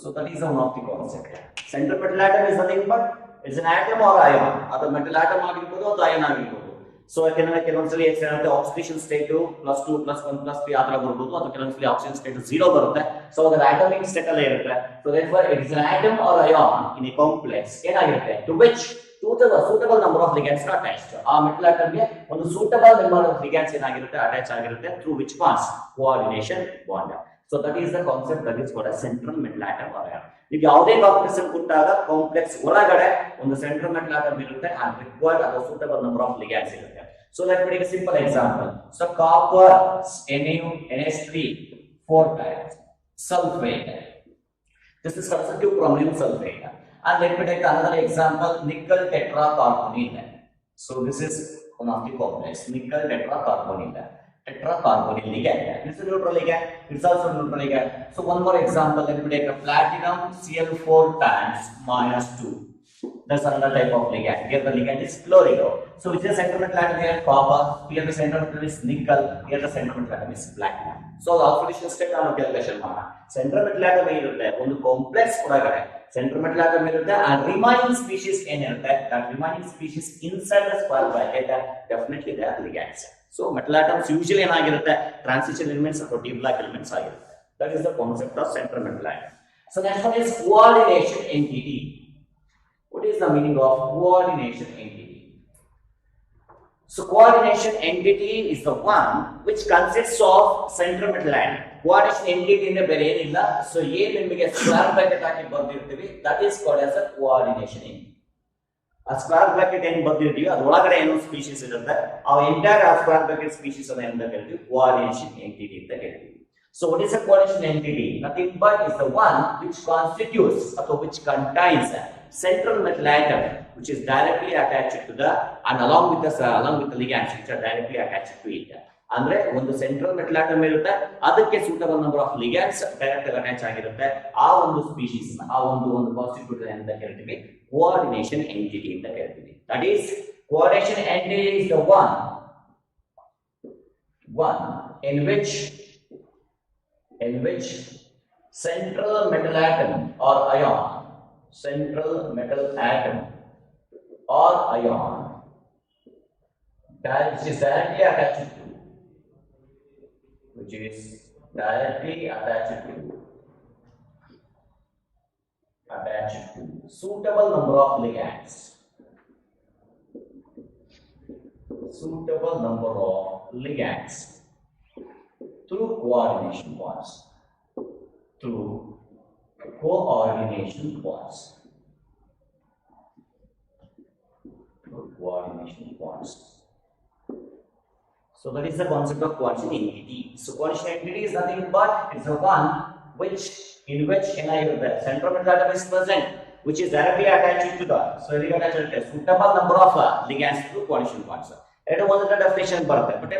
So that is one of the concept. Central metal atom is nothing but it's an atom or ion. Other metal atom ಆಗಿರಬಹುದು ಅಥವಾ ion ಆಗಿರಬಹುದು. So ಕೆಲವೊಂದ್ಸಲಿ ಏನಾಗುತ್ತೆ oxidation state +2 +1 +3 ಆ ತರ ಬರಬಹುದು ಅಥವಾ ಕೆಲವೊಂದ್ಸಲಿ oxidation state 0 ಬರುತ್ತೆ. So ಅದರ ಅಟಾಮಿಕ್ ಸ್ಟೇಟ್ ಅಲ್ಲೇ ಇರುತ್ತೆ. So therefore it is an atom or ion in a complex ಏನಾಗಿರುತ್ತೆ to which suitable number of ligands are attached. ಆ ಮೆಟಲ್ ಆಟಮ್ ಗೆ ಒಂದು suitable number of ligands ಏನಾಗಿರುತ್ತೆ ಅಟ್ಯಾಚ್ ಆಗಿರುತ್ತೆ through which pass coordination bond. So that is the concept that is called a central metal atom or ion. ಈಗ ಯಾವುದೇ complex ಕೊಟ್ಟಾಗ complex ಒಳಗಡೆ ಒಂದು ಸೆಂಟ್ರಲ್ ಮೆಟಲ್ ಆಟಮ್ ಇರುತ್ತೆ and required ಅಥವಾ suitable number of ligands ಇರುತ್ತೆ. So let me take a simple example. So copper NH3 4 times sulfate. This is constitutive chromium sulfate. And let me take another example, nickel tetracarbonyl. So this is one of the complex, nickel tetracarbonyl. Tetracarbonyl ligand. This is neutral ligand. It's also neutral ligand. So one more example, let me take a platinum Cl4 times -2. That's another type of ligand. Here the ligand is fluoride. So which is the central metal atom here? Copper. Here the central metal is nickel. Here the central metal atom is platinum. So the oxidation state ನಾವು calculation ಮಾಡೋಣ. Central metal atom ಇರುತ್ತೆ ಒಂದು complex ಒಳಗಡೆ central metal atom ಇರುತ್ತೆ and remaining species ಏನಿರುತ್ತೆ that remaining species inside the square bracket definitely they are ligands. So metal atoms usually ಏನಾಗಿರುತ್ತೆ transition elements ಅಥವಾ d block elements ಆಗಿರುತ್ತೆ. That is the concept of central metal atom. So next one is coordination entity. What is the meaning of coordination entity? So coordination entity is the one which consists of central metal atom. Coordination entity ಇಂದ ಬೇರೆ ಏನಿಲ್ಲ. So ಏನು ನಿಮಗೆ square bracket ಹಾಕಿ ಬರ್ದಿರ್ತೀವಿ that is called as a coordination entity. ಆ square bracket ಏನು ಬರ್ದಿರ್ತೀವಿ ಅದರೊಳಗಡೆ ಏನೋ ಸ್ಪೀಶೀಸ್ ಇರುತ್ತೆ ಆ ಎಂಟೈರ್ ಆ ಸ್ಕ್ವೇರ್ ಬ್ರಾಕೆಟ್ ಸ್ಪೀಶೀಸ್ ಅನ್ನ ಅಂತ ಕರಿತೀವಿ coordination entity ಅಂತ ಕರಿತೀವಿ. So what is a coordination entity? Nothing but is the one which constitutes or which contains central metal atom which is directly attached to the and along with the ligands which are directly attached to it. ಅಂದ್ರೆ ಒಂದು central metal atom ಇರುತ್ತೆ ಅದಕ್ಕೆ suitable number of ligands direct ಆಗಿ attach ಆಗಿರುತ್ತೆ ಆ ಒಂದು species ಆ ಒಂದು ಕಾನ್ಸ್ಟಿಟ್ಯೂಟ್ ಅಂತ ಕರಿತೀವಿ ಕೋಆರ್ಡಿನೇಷನ್ ಎಂಟಿಟಿ ಅಂತ ಕರಿತೀವಿ. That is coordination entity is the one in which central metal atom or ion which is directly attached to suitable number of ligands suitable number of ligands through coordination bonds. Through coordination bonds. Through coordination bonds. So that is the concept of coordination entity. So coordination entity is nothing but it's the one in which the centrometal atom is present, which is directly attached to the suitable number of ligands through coordination bonds. It is one definition, but in the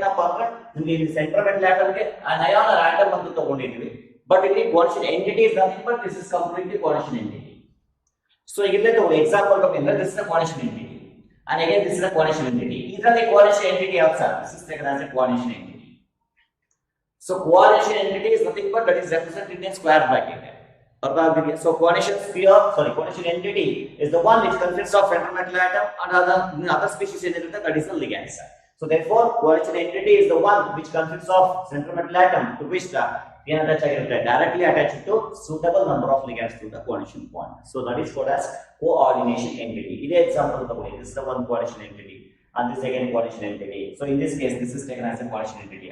centrometal atom an ion or atom ಅಂತ ತಗೊಂಡಿದ್ದೀವಿ. But ಇಲ್ಲಿ coordination entity is nothing but this is completely coordination entity. So ಇಲ್ಲಿ ಒಂದು example ತಗೊಂಡ್ರೆ this is a coordination entity. And again, this is a coordination entity. Either the coordination entity of sir. This is taken as a coordination entity. So coordination entity is nothing but that is represented in a square bracket. So coordination entity is the one which consists of centrometal atom and other species that is the ligands. So therefore, coordination entity is the one which consists of centrometal atom to which the directly attached to suitable number of ligands to the coordination bond. So that is called as coordination entity. This example, this is the one coordination entity and this again coordination entity. So in this case, this is taken as a coordination entity.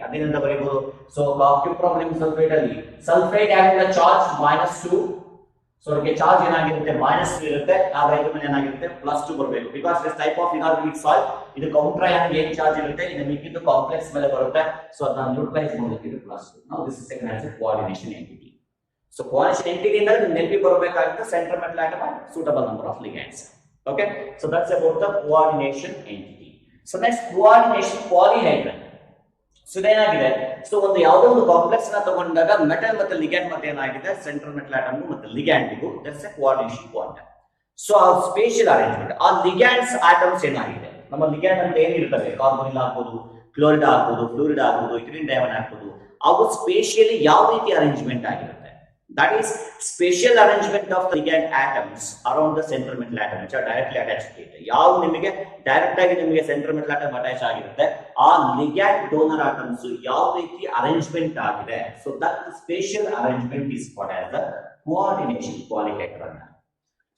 So cupro sulfate having the charge -2. So okay, charge -3 irutte aa hydrogen +2 ಬರಬೇಕು because this type of inorganic soil ಇದು counter ion ಏನು charge ಇರುತ್ತೆ ಇದು ಮಿಕ್ಕಿದ್ದು complex ಮೇಲೆ ಬರುತ್ತೆ so ಅದನ್ನ neutralise ಮಾಡೋಕೆ ಇದು +2. Now this is taken as a coordination entity. So coordination entity ಅಂದ್ರೆ ನೆನಪಿ ಬರಬೇಕಾಗಿದ್ದು centrometal atom and suitable number of ligands. Okay, so that's about the coordination entity. So next, coordination polyhedron. So ಏನಾಗಿದೆ, so ಒಂದು ಯಾವುದೋ ಒಂದು complex ನ ತಗೊಂಡಾಗ metal ಮತ್ತೆ ligand ಮತ್ತೆ ಏನಾಗಿದೆ ಸೆಂಟ್ರೋಮೆಟಲ್ ಆಟಮ್ ಮತ್ತೆ ಲಿಗ್ಯಾಂಡ್ಗೂ that's a coordination bond. So ಆ ಸ್ಪೇಷಿಯಲ್ ಅರೇಂಜ್ಮೆಂಟ್ ಆ ಲಿಗ್ಯಾಂಡ್ಸ್ ಆಟಮ್ಸ್ ಏನಾಗಿದೆ, ನಮ್ಮ ಲಿಗ್ಯಾಂಡ್ ಅಂತ ಏನಿರ್ತವೆ ಕಾರ್ಬೊನಿಲ್ ಆಗ್ಬೋದು, ಕ್ಲೋರಿಡ್ ಆಗ್ಬೋದು, ಫ್ಲೂರಿಡ್ ಆಗ್ಬೋದು, ಇಥಿಲಿನ್ ಡೈಮಂಡ್ ಆಗ್ಬೋದು, ಅವು ಸ್ಪೇಷಿಯಲಿ ಯಾವ ರೀತಿ ಅರೇಂಜ್ಮೆಂಟ್ ಆಗಿರುತ್ತೆ. That is spatial arrangement of the ligand atoms around the centrometal atom which are directly attached to it. ಯಾವ ನಿಮಗೆ ಡೈರೆಕ್ಟ್ ಆಗಿ ನಿಮಗೆ centrometal atom ಅಟ್ಯಾಚ್ ಆಗಿರುತ್ತೆ ಆ ligand donor atoms ಯಾವ ರೀತಿ ಅರೇಂಜ್ಮೆಂಟ್ ಆಗಿದೆ. So that spatial arrangement is called as the coordination polyhedron.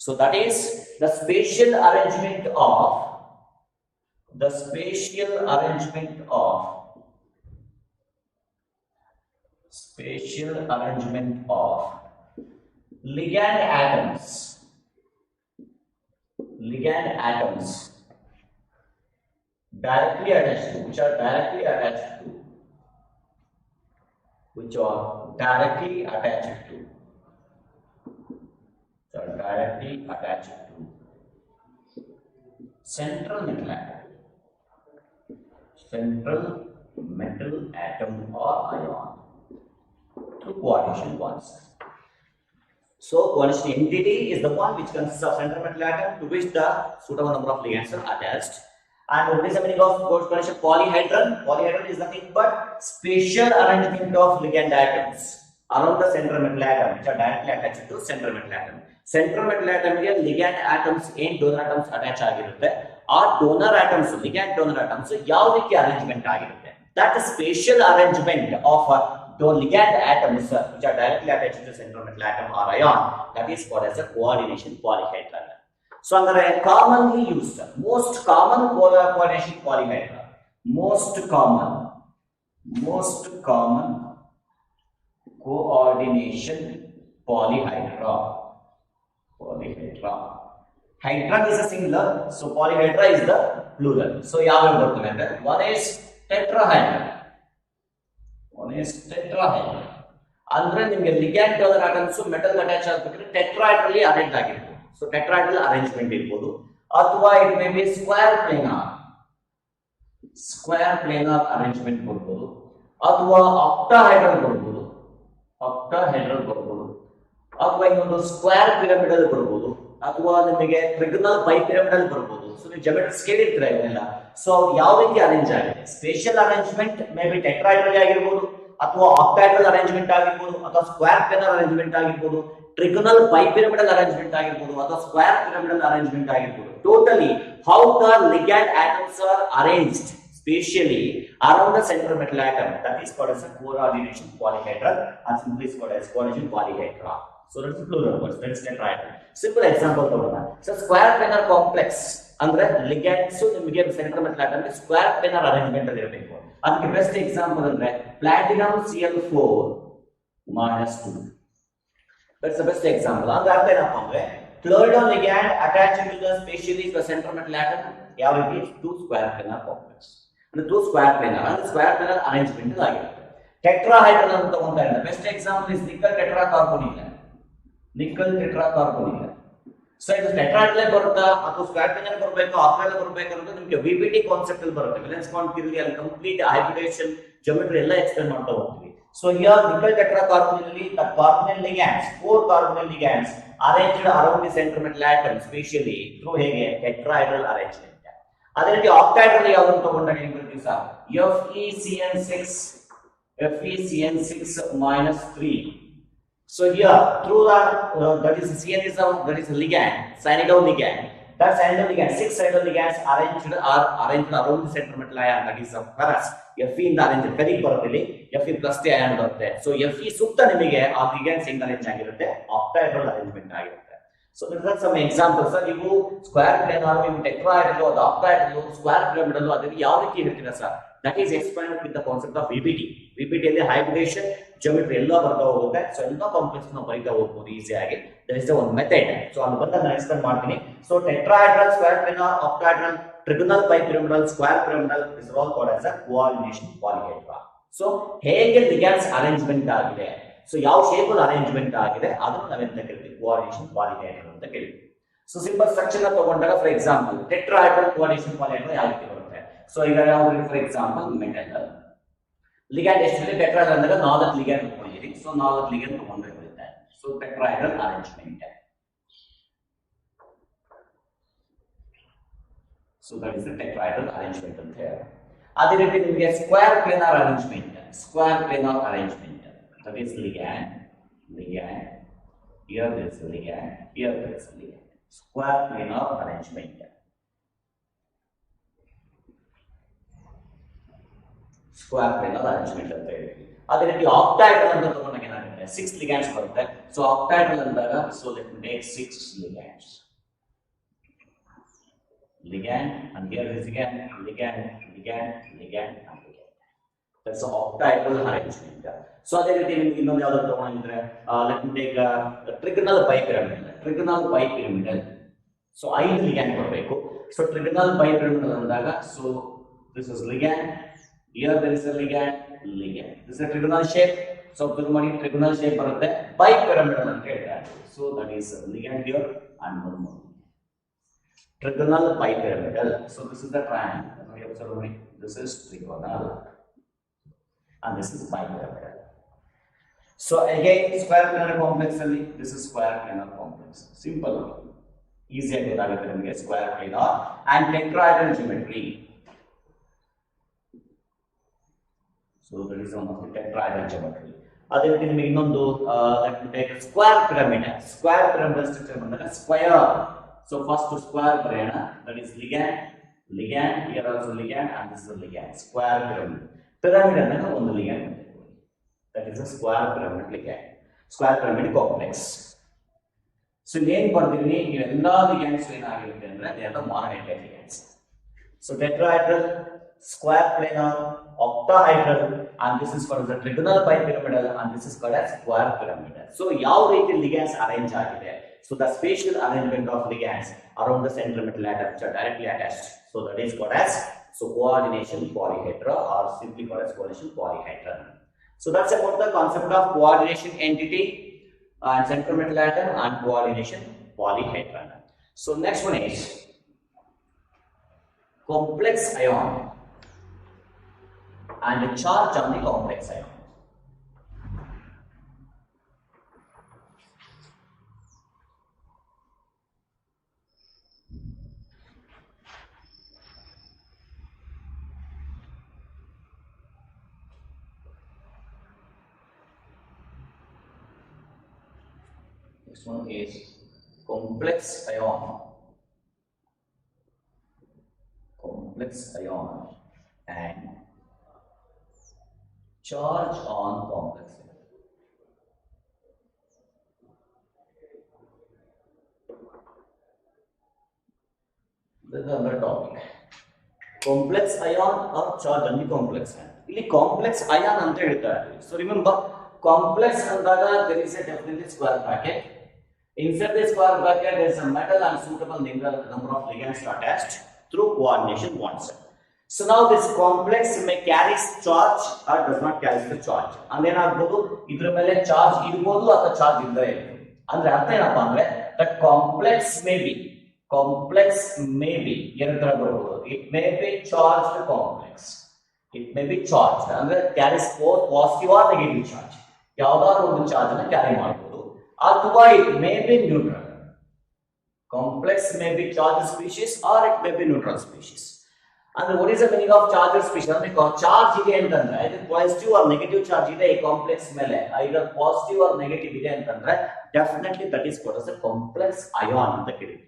So that is the spatial arrangement of ligand atoms directly attached to which are directly attached to central metal atom or ion through coordination bonds. So coordination entity is the one which consists of centrometal atom to which the suitable number of ligands are attached. And what is the meaning of coordination polyhedron? Polyhedron is nothing but spatial arrangement of ligand atoms around the centrometal atom which are directly attached to centrometal atom. Centrometal atom ಗೆ ligand atoms and donor atoms attach ಆಗಿರುತ್ತೆ. ಆ donor atoms ligand donor atoms ಯಾವ ರೀತಿ arrangement ಆಗಿರುತ್ತೆ. That is spatial arrangement of ligand atoms which are directly attached to the centrometal atom or ion, that is called as a coordination polyhedron. So under a commonly used, most common coordination polyhedron, most common coordination polyhedron. Hydron is a singular, so polyhedra is the plural. So yav bರ್ತವೆ ಅಂದ್ರೆ one is tetrahedron. ಅಂದ್ರೆ ನಿಮಗೆ ligand donor atoms metal attach ಆಗಬೇಕಾದ್ರೆ tetrahedral arrange ಆಗಿರ್ಬೋದು. So tetrahedral arrangement ಇರ್ಬೋದು ಅಥವಾ it may be square planar arrangement ಬರ್ಬೋದು ಅಥವಾ octahedral ಬರ್ಬೋದು ಅಥವಾ ಇನ್ನೊಂದು ಸ್ಕ್ವೇರ್ ಪಿರಮಿಡಲ್ ಬರ್ಬೋದು ಅಥವಾ ನಿಮಗೆ ಟ್ರಿಗನಲ್ ಬೈಪಿರಮಿಡಲ್ ಬರ್ಬೋದು. ಸೊ ನೀವು ಜಾಮೆಟ್ರಿ ಸ್ಕೇಲ್ ಇರ್ತೀರಾ ಇವನ್ನೆಲ್ಲ. ಸೊ ಯಾವ ರೀತಿ ಅರೇಂಜ್ ಆಗಿದೆ, spatial arrangement may be tetrahedral ಆಗಿರ್ಬೋದು ಅಥವಾ ಆಕ್ಟಾಹೆಡ್ರಲ್ ಅರೇಂಜ್ಮೆಂಟ್ ಆಗಿರ್ಬೋದು ಅಥವಾ ಸ್ಕ್ವೇರ್ ಪ್ಲೇನರ್ ಅರೇಂಜ್ಮೆಂಟ್ ಆಗಿರ್ಬೋದು, ಟ್ರಿಗನಲ್ ಬೈಪಿರಮಿಡಲ್ ಅರೇಂಜ್ಮೆಂಟ್ ಆಗಿರ್ಬೋದು ಅಥವಾ ಸ್ಕ್ವೇರ್ ಪಿರಮಿಡಲ್ ಅರೇಂಜ್ಮೆಂಟ್ ಆಗಿರ್ಬೋದು. Totally how the ligand atoms are arranged spatially around the centrometal atom, that is called as a coordination polyhedron and simply is called as coordination polyhedron. So that's the plural words, that's tetrahedron. Simple example ತಗೊಳ್ಳೋಣ. So square planar complex ಅಂದ್ರೆ ligands ನಿಮಗೆ centre metal atom square planar arrangement ಅಲ್ಲಿ ಇರಬೇಕು. ಅದಕ್ಕೆ best example ಅಂದ್ರೆ platinum Cl4 - 2. That's the best example. ಅಂದ್ರೆ ಅರ್ಥ ಏನಪ್ಪಾ ಅಂದ್ರೆ chloride ligand attached to the specially the center metal atom ಯಾವ ರೀತಿ 2 square planar complex ಅಂದ್ರೆ 2 square planar ಅಂದ್ರೆ square planar arrangement ಆಗಿರುತ್ತೆ. ಟೆಟ್ರಾಹೈಡ್ರಲ್ ಅಂತ ತಗೊಂಡ್ರೆ best example is nickel tetracarbonyl. Nickel tetracarbonyl. So ಇದು ಟೆಟ್ರಾಹೈಡ್ರಲ್ ಬರುತ್ತಾ ಅಥವಾ ಸ್ಕ್ವೇರ್ ಪ್ಲೇನರ್ ಬರಬೇಕು ಆಕ್ಸೈಡ್ ಬರಬೇಕು ಅನ್ನೋದು ನಿಮಗೆ ವಿಪಿಟಿ ಕಾನ್ಸೆಪ್ಟ್ ಅಲ್ಲಿ ಬರುತ್ತೆ. ವೇಲೆನ್ಸ್ ಬಾಂಡ್ ಥಿಯರಿ ಅಲ್ಲಿ ಕಂಪ್ಲೀಟ್ ಹೈಬ್ರಿಡೇಷನ್ ಜಿಯೋಮೆಟ್ರಿ ಎಲ್ಲ ಎಕ್ಸ್ಪ್ಲೇನ್ ಮಾಡ್ತಾ ಹೋಗ್ತೀವಿ. So here nickel tetracarbonyl, the carbonyl ligands, 4 carbonyl ligands arranged around the center metal atom, specially through ಹೇಗೆ tetrahedral arrangement. ಅದೇ ರೀತಿ octahedral ಯಾವುದು ತಗೊಂಡಾಗ ಏನು ಬರ್ತೀವಿ sir FeCN6 - 3. So here through that is CN is that is a ligand, cyanidal ligand. That cyanidal ligand, 6 cyanidal ligands arranged around the center metal ion, that is ferrous. Fe ಇಂದ arrange ferric ಬರುತ್ತೆ, Fe plus ion ಬರುತ್ತೆ. So Fe ಸುತ್ತ ನಿಮಗೆ ಆ ಲಿಗ್ಯಾಂಡ್ಸ್ ಹೆಂಗ್ arrange ಆಗಿರುತ್ತೆ octahedral arrangement ಆಗಿರುತ್ತೆ. So this are some examples. ನೀವು ಸ್ಕ್ವೇರ್ ಪ್ಲೇನರ್, ನೀವು ಟೆಟ್ರಾಹೆಡ್ರಲ್, ಅದು ಆಕ್ಟಾಹೆಡ್ರಲ್, ಸ್ಕ್ವೇರ್ ಪಿರಮಿಡಲ್ ಅದಕ್ಕೆ ಯಾವ ರೀತಿ ಹೇಳ್ತೀರಾ sir? That is explained with the concept of VPT. ವಿಪಿಟಿಯಲ್ಲಿ ಹೈಬ್ರಿಡೇಷನ್ ಜಿಯೋಮೆಟ್ರಿ ಎಲ್ಲ ಬರ್ತಾ ಹೋಗುತ್ತೆ. ಸೊ ಎಲ್ಲ ಕಾಂಪ್ಲೆಕ್ಸ್ ನಾವು ಬರೀತಾ ಹೋಗ್ಬೋದು ಈಸಿಯಾಗಿ. That is the one method. So ಅಲ್ಲಿ ಬಂದಾಗ ನಾನು ಎಕ್ಸ್ಪ್ಲೈನ್ ಮಾಡ್ತೀನಿ. So tetrahedral, square planar, octahedral, trigonal bipyramidal, square pyramidal, these are all called as a coordination polyhedra. So ಹೇಗೆ ಲಿಗ್ಯಾಂಡ್ಸ್ ಅರೇಂಜ್ಮೆಂಟ್ ಆಗಿದೆ, ಸೊ ಯಾವ ಶೇಪ್ ಅಲ್ಲಿ ಅರೇಂಜ್ಮೆಂಟ್ ಆಗಿದೆ ಅದನ್ನು ನಾವೆಂತ ಕರಿತೀವಿ ಕೋಆರ್ಡಿನೇಷನ್ ಪಾಲಿಹೆಡ್ರಾ ಅಂತ ಕರಿತೀವಿ. ಸೊ ಸಿಂಪಲ್ ಸ್ಟ್ರಕ್ಚರ್ ನ ತಗೊಂಡಾಗ for example tetrahedral coordination polyhedra ಯಾವ ರೀತಿ ಬರುತ್ತೆ? ಸೊ ಈಗ ಯಾವುದು ಫಾರ್ ಎಕ್ಸಾಂಪಲ್ ಮೆಟಲ್ ಲಿಗ್ಯಾಂಡ್ ಎಷ್ಟಿದೆ ಟೆಟ್ರಾಹೆಡ್ರಲ್ ಅಂದಾಗ 4 ಲಿಗ್ಯಾಂಡ್ ತಗೊಂಡಿದ್ದೀರಿ. ಸೊ 4 ಲಿಗ್ಯಾಂಡ್ ತಗೊಂಡಿರುತ್ತೆ. So tetrahedral arrangement. So that is the tetrahedral arrangement ಅಂತ ಹೇಳಿ. ಅದೇ ರೀತಿ ನಿಮಗೆ square planar arrangement, that is ligand, here there is a ligand, here there is a ligand. Square planar arrangement. Square planar arrangement ಅಂತ ಹೇಳಿ. ಅದೇ ರೀತಿ octahedral ಅಂತ ತಗೊಂಡಾಗ ಏನಾಗುತ್ತೆ 6 ligands ಬರುತ್ತೆ. ಸೊ ಆಕ್ಟಾಹೆಡ್ರಲ್ ಅಂದಾಗ so let me take 6 ligands. Ligand and here is ligand. That's the octahedral arrangement. So ಅದೇ ರೀತಿ ನಿಮಗೆ ಇನ್ನೊಂದು ಯಾವ್ದಾದ್ರು ತಗೊಂಡಿದ್ರೆ let me take trigonal bipyramidal. So 5 ligand ಬರಬೇಕು. So trigonal bipyramidal ಅಂದಾಗ so this is ligand, here there is a ligand. This is a trigonal shape. So trigonal shape ಬರುತ್ತೆ. Bipyramidal ಅಂತ ಹೇಳ್ತಾರೆ. So that is ligand here and one more. Trigonal bipyramidal. So this is the triangle. This is trigonal and this is bipyramidal. So again square planar complex alli this is square planar complex. Simple, easy ಆಗಿ ಗೊತ್ತಾಗುತ್ತೆ ನಿಮಗೆ square planar and tetrahedral geometry. So that is one of the tetrahedral geometry. ಅದೇ ರೀತಿ ನಿಮಗೆ ಇನ್ನೊಂದು let me take square pyramidal structure ಬಂದಾಗ square. So first to square bariana, that is ligand, here also ligand and this is a ligand. Square pyramid annaga one ligand. That is a square pyramid ligand. Square pyramid complex. So ಏನು ಬರ್ತೀವಿ ನೀವು ಎಲ್ಲ ligands ಏನಾಗಿರುತ್ತೆ ಅಂದ್ರೆ ಅದೆಲ್ಲ monohedral ligands. So tetrahedral, square planar, octahedral and this is called the trigonal bipyramidal and this is called as square pyramidal. So ಯಾವ ರೀತಿ ligands arrange ಆಗಿದೆ? So the spatial arrangement of ligands around the center metal atom which are directly attached. So that is called as coordination polyhedra or simply called as coordination polyhedron. So that's about the concept of coordination entity and center metal atom and coordination polyhedron. So next one is complex ion and the charge on the complex ion. Next one is complex ion and charge on complex ion. This is another topic. Complex ion or charge only complex ion. ಇಲ್ಲಿ complex ion ಅಂತ ಹೇಳ್ತಾ ಇದ್ದೀವಿ. So remember, complex ಅಂದಾಗ there is a definitely square bracket. Inside the square bracket there is a metal and suitable number of ligands attached through coordination bonds. So now this complex may carry charge or does not carry the charge. And ಏನಾಗಬಹುದು ಇದರ ಮೇಲೆ charge ಇರಬಹುದು ಅಥವಾ charge ಇಲ್ಲದೆ ಇರಬಹುದು. ಅಂದ್ರೆ ಅರ್ಥ ಏನಪ್ಪಾ ಅಂದ್ರೆ that complex may be ಎರಡು ತರ ಬರಬಹುದು. It may be charged complex. It may be charged ಅಂದ್ರೆ carries both positive or negative charge. ಯಾವುದಾದರೂ ಒಂದು ಚಾರ್ಜ್ ಅನ್ನು ಕ್ಯಾರಿ ಮಾಡಬಹುದು. ಅಥವಾ it may be neutral. Complex may be charged species or it may be neutral species. And what is the meaning of charged species? ಅಂದ್ರೆ charge ಇದೆ ಅಂತಂದ್ರೆ ಇದು positive or negative charge ಇದೆ ಈ ಕಾಂಪ್ಲೆಕ್ಸ್ ಮೇಲೆ either ಪಾಸಿಟಿವ್ or ನೆಗೆಟಿವ್ ಇದೆ ಅಂತಂದ್ರೆ definitely that is called as a complex ion ಅಂತ ಕರೀತೀವಿ.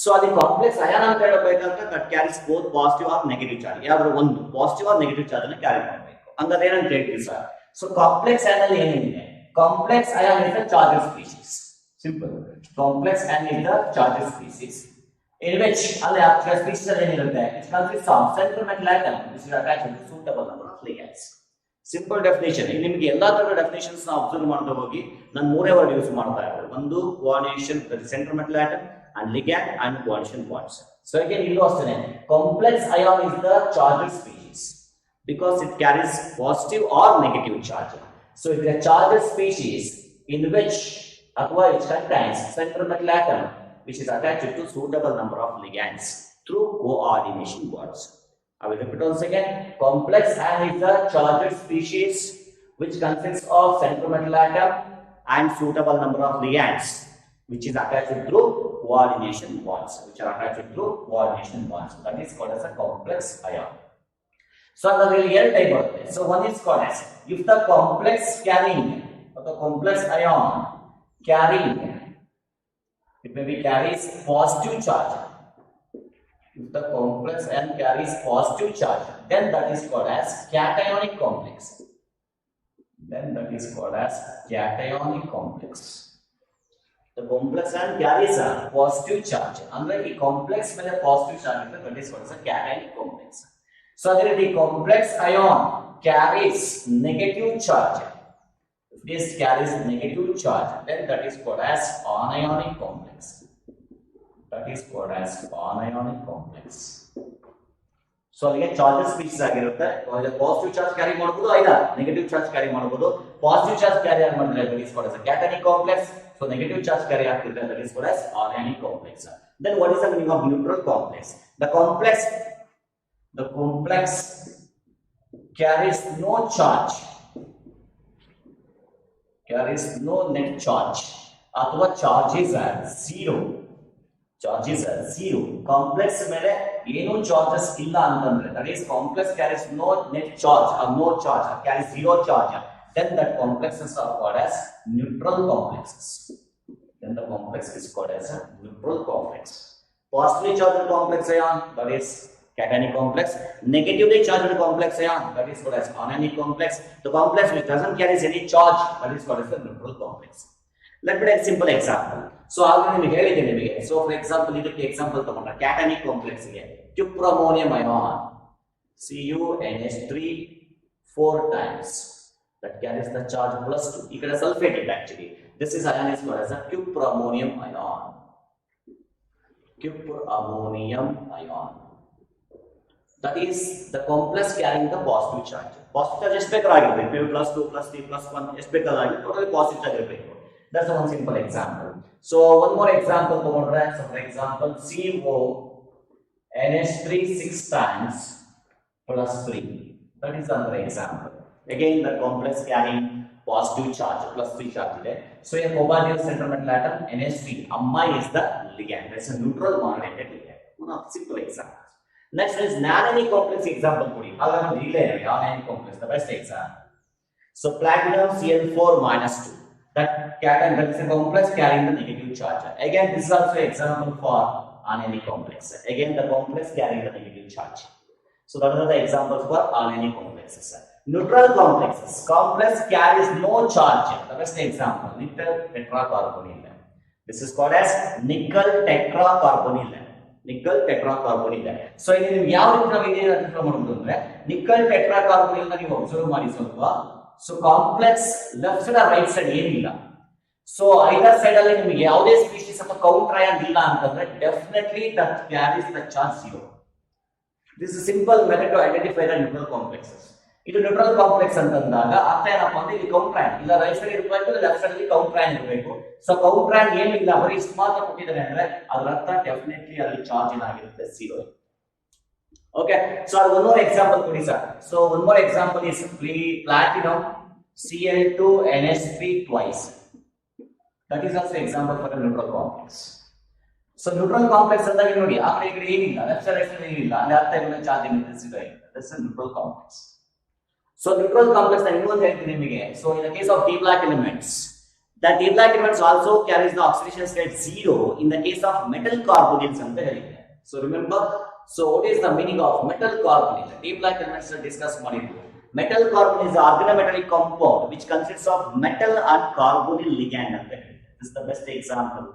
ಸೊ ಅಲ್ಲಿ ಕಾಂಪ್ಲೆಕ್ಸ್ ಅಯಾನ್ ಅಂತ ಹೇಳಬೇಕಂದ್ರೆ that carries both positive or negative charge. ಯಾವ್ದಾದ್ರು ಒಂದು ಪಾಸಿಟಿವ್ ಆರ್ ನೆಗೆಟಿವ್ ಚಾರ್ಜ್ ಅನ್ನು ಕ್ಯಾರಿ ಮಾಡಬೇಕು. ಹಂಗಾದ್ರೆ ಏನಂತ ಹೇಳ್ತೀವಿ ಸರ್? ಸೊ ಕಾಂಪ್ಲೆಕ್ಸ್ ಅಯಾನ್ ಅಲ್ಲಿ ಏನೇನಿದೆ? Complex ion is the charge species. Simple. Complex ion is the charge species in which ಅಲ್ಲಿ ಆ ಸ್ಪೀಶೀಸ್ ಅಲ್ಲಿ ಏನಿರುತ್ತೆ? it consists of central metal atom which is attached to suitable number of ligands. Simple definition. ಇಲ್ಲಿ ನಿಮಗೆ ಎಲ್ಲಾ ತರ definitions ನ observe ಮಾಡ್ತಾ ಹೋಗಿ ನಾನು ಮೂರೇ ವರ್ಡ್ ಯೂಸ್ ಮಾಡ್ತಾ ಇರೋದು. ಒಂದು coordination, central metal atom and ligand and coordination bonds. So again illu astane complex ion is the charged species because it carries positive or negative charge. So it is a charged species in which it contains central metal atom which is attached to suitable number of ligands through coordination bonds. I will repeat once again. Complex ion is the charged species which consists of central metal atom and suitable number of ligands which is attached through coordination bonds. That is called as a complex ion. So the real type of it. So one is called as if the complex carrying or the complex ion carrying, it may be carries positive charge. If the complex ion carries positive charge, then that is called as cationic complex. The complex ion carries a positive charge. Andre ee complex mele positive charge itte that is called as a cationic complex. So adhe the complex ion carries negative charge. If this carries negative charge, then that is called as anionic complex. So again charges species ಆಗಿರುತ್ತೆ. Positive charge carry ಮಾಡಬಹುದು ಐದಾ negative charge carry ಮಾಡಬಹುದು. Positive charge carry ಮಾಡಿದ್ರೆ that is called as a cationic complex. So negative charge carry ಆಗ್ತಿದ್ರೆ that is called as anionic complex. Then what is the meaning of neutral complex? The complex carries no charge, net charge, ಅಥವಾ charges are zero. Complex ಮೇಲೆ ಏನು charges ಇಲ್ಲ ಅಂತಂದ್ರೆ that is complex carries no net charge or no charge or carries zero charge. Then that complexes are called as neutral complexes. Then the complex is called as a neutral complex. Positively charged complex ion, that is cationic complex. Negatively charged complex ion, that is called as anionic complex. The complex which doesn't carry any charge, that is called as a neutral complex. Let me take a simple example. So already we ಹೇಳಿದೆ ನಿಮಗೆ. So for example ಇದಕ್ಕೆ example ತಗೊಂಡ್ರೆ cationic complex ಗೆ cuproammonium ion CuNH3 4 times that carries the charge plus 2. You can sulfate it actually. This is ion is called as a cuproammonium ion. That is the complex carrying the positive charge. Positive charge ಎಷ್ಟು ಬೇಕಾಗಿರುತ್ತೆ? Maybe plus 2, plus 3, plus 1 ಎಷ್ಟು ಬೇಕಾಗಿರುತ್ತೆ? Totally positive charge ಇರಬೇಕು. That's one simple example. So one more example ತಗೊಂಡ್ರೆ, so for example CONH3 6 times plus 3. That is another example. Again the complex carrying positive charge plus 3 charge ಇದೆ. So a covalent central metal atom NH3 amma is the ligand. That's a neutral modulated ligand. One of simple example. Next is non-ionic complex example kodi. Already relay non-ionic complex the best example. So platinum Cl4 minus 2. That cation, that is a complex carrying the negative charge. Again this is also example for anionic complex. Again the complex carrying the negative charge. So that are the examples for anionic complexes. Neutral complexes. Complex carries no charge. The best example, nickel tetracarbonyl. This is called as nickel tetracarbonyl. Nickel tetracarbon ಇದೆ. So ಇದು ನೀವು ಯಾವ ರೀತಿ ನಾವು identify ಮಾಡೋದು ಅಂದ್ರೆ nickel ಟೆಟ್ರಾಕಾರ್ಬನ್ ಇಂದ ನೀವು ಅಬ್ಸರ್ವ್ ಮಾಡಿ ಸ್ವಲ್ಪ. So complex left side right side ಏನಿಲ್ಲ. ಸೊ ಐದರ್ ಸೈಡ್ ಅಲ್ಲಿ ನಿಮಗೆ ಯಾವುದೇ ಸ್ಪೀಶೀಸ್ ಅಥವಾ ಕೌಂಟರ್ ಅಯಾನ್ ಇಲ್ಲ ಅಂತಂದ್ರೆ definitely that carries the charge 0. This is simple method to identify the neutral complexes. ಇದು ನ್ಯೂಟ್ರಲ್ ಕಾಂಪ್ಲೆಕ್ಸ್ ಅಂತಂದಾಗ ಅರ್ಥ ಏನಪ್ಪಾ ಅಂದ್ರೆ ಇಲ್ಲಿ ಕೌಂಟರ್ ಅಯಾನ್ ಇಲ್ಲ, ರೈಟ್ ಸೈಡ್ ಇರಬೇಕು, ಲೆಫ್ಟ್ ಸೈಡ್ ಅಲ್ಲಿ ಕೌಂಟರ್ ಅಯಾನ್ ಇರಬೇಕು. ಸೊ ಕೌಂಟರ್ ಅಯಾನ್ ಏನಿಲ್ಲ, ಬರೀ ಇಷ್ಟು ಮಾತ್ರ ಕೊಟ್ಟಿದ್ದಾರೆ ಅಂದ್ರೆ ಅದರ ಅರ್ಥ ಡೆಫಿನೆಟ್ಲಿ ಅಲ್ಲಿ ಚಾರ್ಜ್ ಏನಾಗಿರುತ್ತೆ 0. ಓಕೆ, ಸೊ ಅದು ಒನ್ ಮೋರ್ ಎಕ್ಸಾಂಪಲ್ ಕೊಡಿ sir. So one more example is platinum Cl2NH3 twice. That is also example for a neutral complex. So neutral complex ಅಂದಾಗ ನೋಡಿ ಆ ಕಡೆ ಈ ಕಡೆ ಏನಿಲ್ಲ, ಲೆಫ್ಟ್ ಸೈಡ್ ರೈಟ್ ಸೈಡ್ ಏನಿಲ್ಲ, ಅಲ್ಲಿ ಅರ್ಥ ಇಲ್ಲ ಚಾರ್ಜ್ ಇಂಟೆನ್ಸಿಟಿ ಇದೆ. That's a neutral complex. So neutral complex ನಾನು ಇನ್ನೊಂದು ಹೇಳ್ತೀನಿ ನಿಮಗೆ. So in the case of D black elements, the D black elements also carries the oxidation state 0 in the case of metal carbonyls ಅಂತ ಹೇಳಿದೆ. So remember, so what is the meaning of metal carbonyl? D black elements discuss ಮಾಡಿದ್ದು. Metal carbonyl is the organometallic compound which consists of metal and carbonyl ligand ಅಂತ ಹೇಳಿದೆ. This is the best example.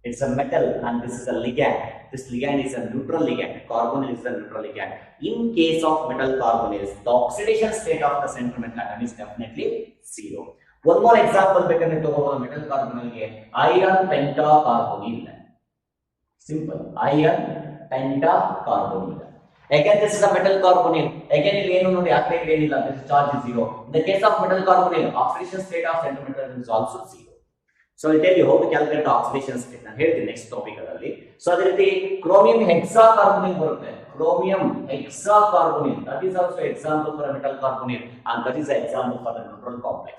It's a metal and this is a ligand. This ligand is a neutral ligand. Carbonyl is a neutral ligand. In case of metal carbonyls, the oxidation state of the center metal atom is definitely 0. One more example bekane togobo metal carbonyl ge iron pentacarbonyl. Simple. Iron pentacarbonyl. Again this is a metal carbonyl. Again ಇಲ್ಲಿ ಏನು ನೋಡಿ ಆ ಕಡೆ ಏನಿಲ್ಲ, this charge is 0. In the case of metal carbonyl, oxidation state of center metal atom is also 0. So I'll tell you how to calculate the oxidation state. ನಾನು ಹೇಳ್ತೀನಿ next topic ಅಲ್ಲಿ. So ಅದೇ ರೀತಿ chromium hexacarbonyl ಬರುತ್ತೆ. Chromium hexacarbonyl, that is also example for a metal carbonyl and that is an example for the neutral complex.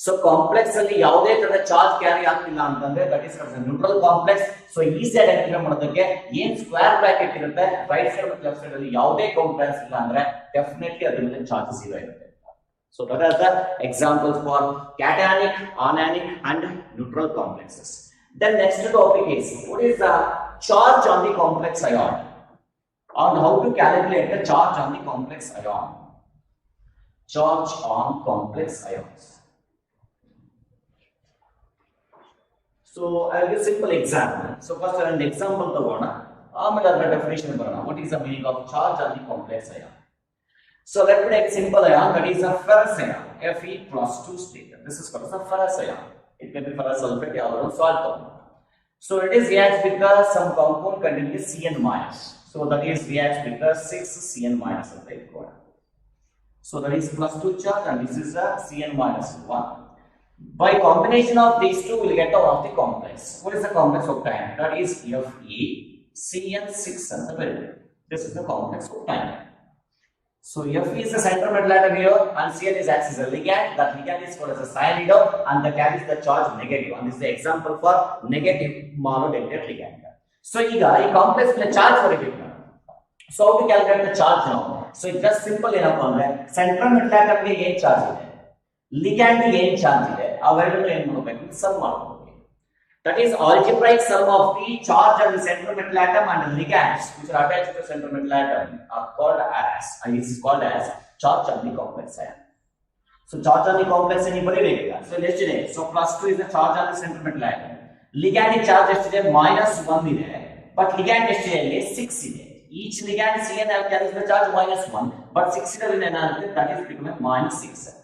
So complex ಅಲ್ಲಿ ಯಾವುದೇ ತರದ charge carry ಆಗ್ತಿಲ್ಲ ಅಂತಂದ್ರೆ that is a neutral complex. So easy identify ಮಾಡೋದಕ್ಕೆ ಏನ್ square bracket ಇರುತ್ತೆ right side ಮತ್ತು left side ಅಲ್ಲಿ ಯಾವುದೇ ಕಾಂಪ್ಲೆಕ್ಸ್ ಇಲ್ಲ ಅಂದ್ರೆ ಡೆಫಿನೆಟ್ಲಿ ಅದರ ಮೇಲೆ ಚಾರ್ಜ್ 0 ಇರುತ್ತೆ. So that are the examples for cationic, anionic and neutral complexes. Then next topic is what is the charge on the complex ion and how to calculate the charge on the complex ion. Charge on complex ions. So I will give simple example. So first an example ತಗೋಣ, ಆಮೇಲೆ ಅದರ definition ಬರೋಣ. What is the meaning of charge on the complex ion? So let me take a simple ion, that is a ferrous ion, Fe plus 2 state. This is called as a ferrous ion. It can be ferrous sulfate or salt. So it is reacts with some compound containing Cn minus. So that is reacts with 6 Cn minus. So that is plus 2 charge and this is a Cn minus 1. By combination of these two, we will get out of the complex. What is the complex octane? That is FeCN6. This is the complex octane. So Fe is the center metal atom here and Cn is acts as a ligand. That ligand is called as a cyanide and that carries the charge negative. And this is the example for negative monodentate ligand. So ಈಗ ಈ complex ನ charge ಬರಬೇಕು. So how to calculate the charge now? So it's just simple ಏನಪ್ಪಾ ಅಂದ್ರೆ central metal atom ಗೆ ಏನು charge ಇದೆ, ligand ಗೆ ಏನು ಚಾರ್ಜ್ ಇದೆ, ಅವೆರಡನ್ನು ಏನು ಮಾಡಬೇಕು, ಸಮ್ ಮಾಡಬೇಕು. That is algebraic sum of the charge of the central metal atom and the ligands which are attached to the central metal atom are called as, and this is called as charge on the complex ion. So charge on the complex ion ಬರೀಬೇಕು. So ಎಷ್ಟಿದೆ? So plus 2 is the charge on the central metal atom. Ligand charge ಎಷ್ಟಿದೆ? -1 ಇದೆ. But ligand ಎಷ್ಟಿದೆ? ಅಲ್ಲಿ 6 ಇದೆ. Each ligand Cn carries the charge -1, but 6 ಇರೋದ್ರಿಂದ ಏನಾಗುತ್ತೆ? That is become -6.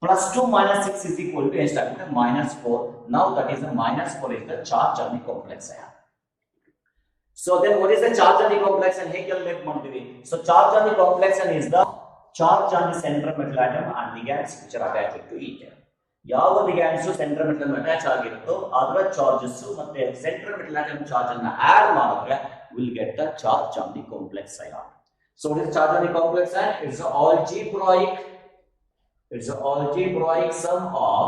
Plus 2 minus 6 is equal to -4. Now that is the -4 is the charge on the complex ion. So then what is the charge on the complex ion? How calculate ಮಾಡ್ತೀವಿ? So charge on the complex ion is the charge on the central metal atom and ligands which are attached to it. ಯಾವ ligands central metal attach ಆಗಿರುತ್ತೋ ಅದರ charges ಮತ್ತೆ central metal atom charge ಅನ್ನು add ಮಾಡಿದ್ರೆ will get the charge on the complex ion. So what is the charge on the complex ion? It's an algebraic sum of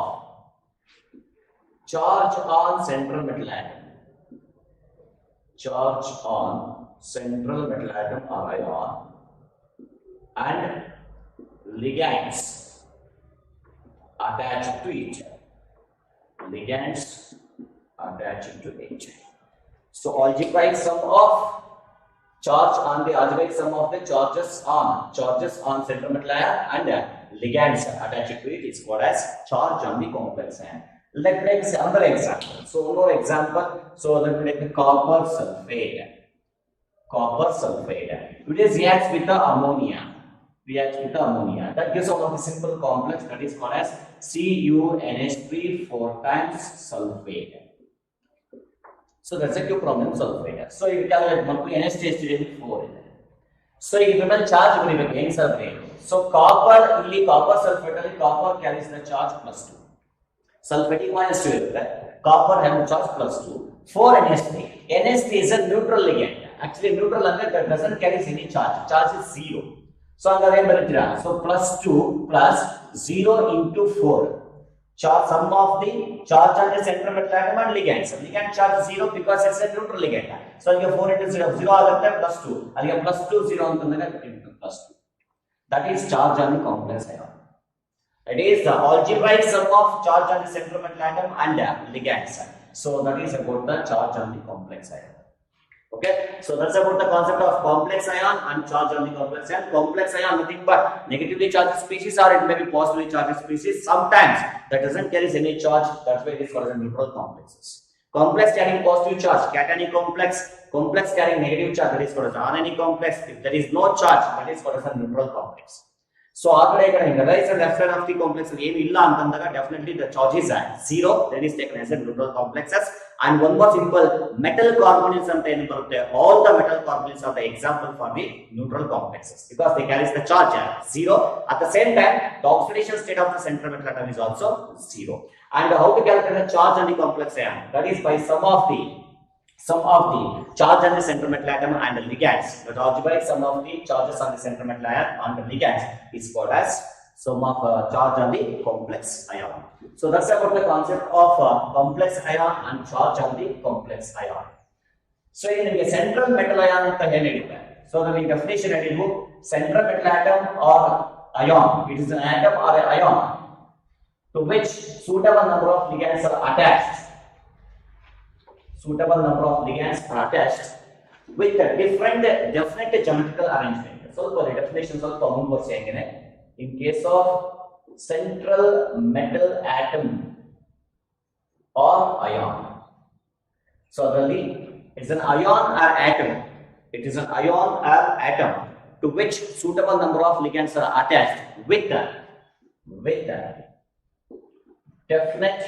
charge on central metal atom. Charge on central metal atom or ion and ligands attached to it. Ligands attached to it. So algebraic sum of charge on the algebraic sum of the charges on central metal ion and ligands attached to it is called as charge on the complex ion. Let me take another example. So one more example. So let me take the copper sulfate. copper sulfate. It reacts with the ammonia. That gives one of the simple complex that is called as CuNH3 4 times sulfate. So that's a Q problem sulfate. So you calculate NH3 4. So you total charge again so copper copper carries the charge +2. Sulfate -2. Copper has the charge +2. 4 NH3. NH3 is a neutral ligand. Actually, neutral that doesn't carry any charge. Charge is 0. So +2 plus 0 into 4. Charge sum of the charge on the center metal atom and ligands. Ligand charge 0 because it's a neutral ligand. So 4 into 0 +2. +2 0 +2. That is charge on the complex ion. It is the algebraic sum of charge on the center metal atom and ligands. So that is about the charge on the complex ion. Okay, so that's about the concept of complex ion and charge on the complex ion. Complex ion nothing but negatively charged species, or it may be positively charged species. Sometimes that doesn't carry any charge. That's why it is called as neutral complexes. Complex carrying positive charge, cationic complex. Complex carrying negative charge, that is called as anionic complex. If there is no charge, that is called as a neutral complex. So right side left side of the complex definitely the charge is at 0, then is taken as a neutral complexes. And one more simple, metal carbonyls all the metal carbonyls are the example for the neutral complexes because they carry the charge at 0. At the same time, the oxidation state of the central metal atom is also 0. And how to calculate the charge on the complex ion? That is by sum of the charge on the center metal atom and the ligands. The algebraic sum of the charges on the center metal ion and the ligands is called as sum of charge on the complex ion. So that's about the concept of complex ion and charge on the complex ion. So in the central metal ion, so the definition is central metal atom or ion. It is an atom or an ion to which suitable number of ligands are attached. With a different definite geometrical arrangement. So the definitions of common was saying in case of central metal atom or ion. So really it's an ion or atom. It is an ion or atom to which suitable number of ligands are attached with a definite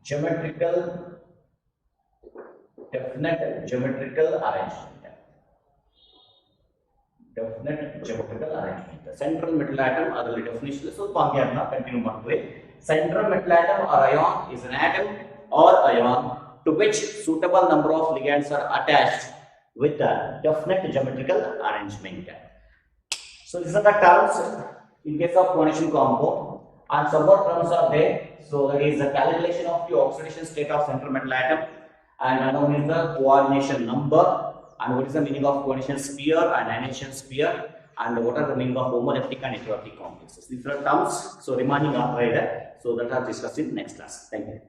geometrical arrangement. Central metal atom are the definition. So continue. Central metal atom or ion is an atom or ion to which suitable number of ligands are attached with a definite geometrical arrangement. So these are the terms in case of coordination compound, and some more terms are there. So that is the calculation of the oxidation state of central metal atom, and another one is the coordination number, and what is the meaning of coordination sphere and annihilation sphere, and what are the meaning of homoleptic and heteroleptic complexes. These are terms. So remaining are right there. So that are discussed in next class. Thank you.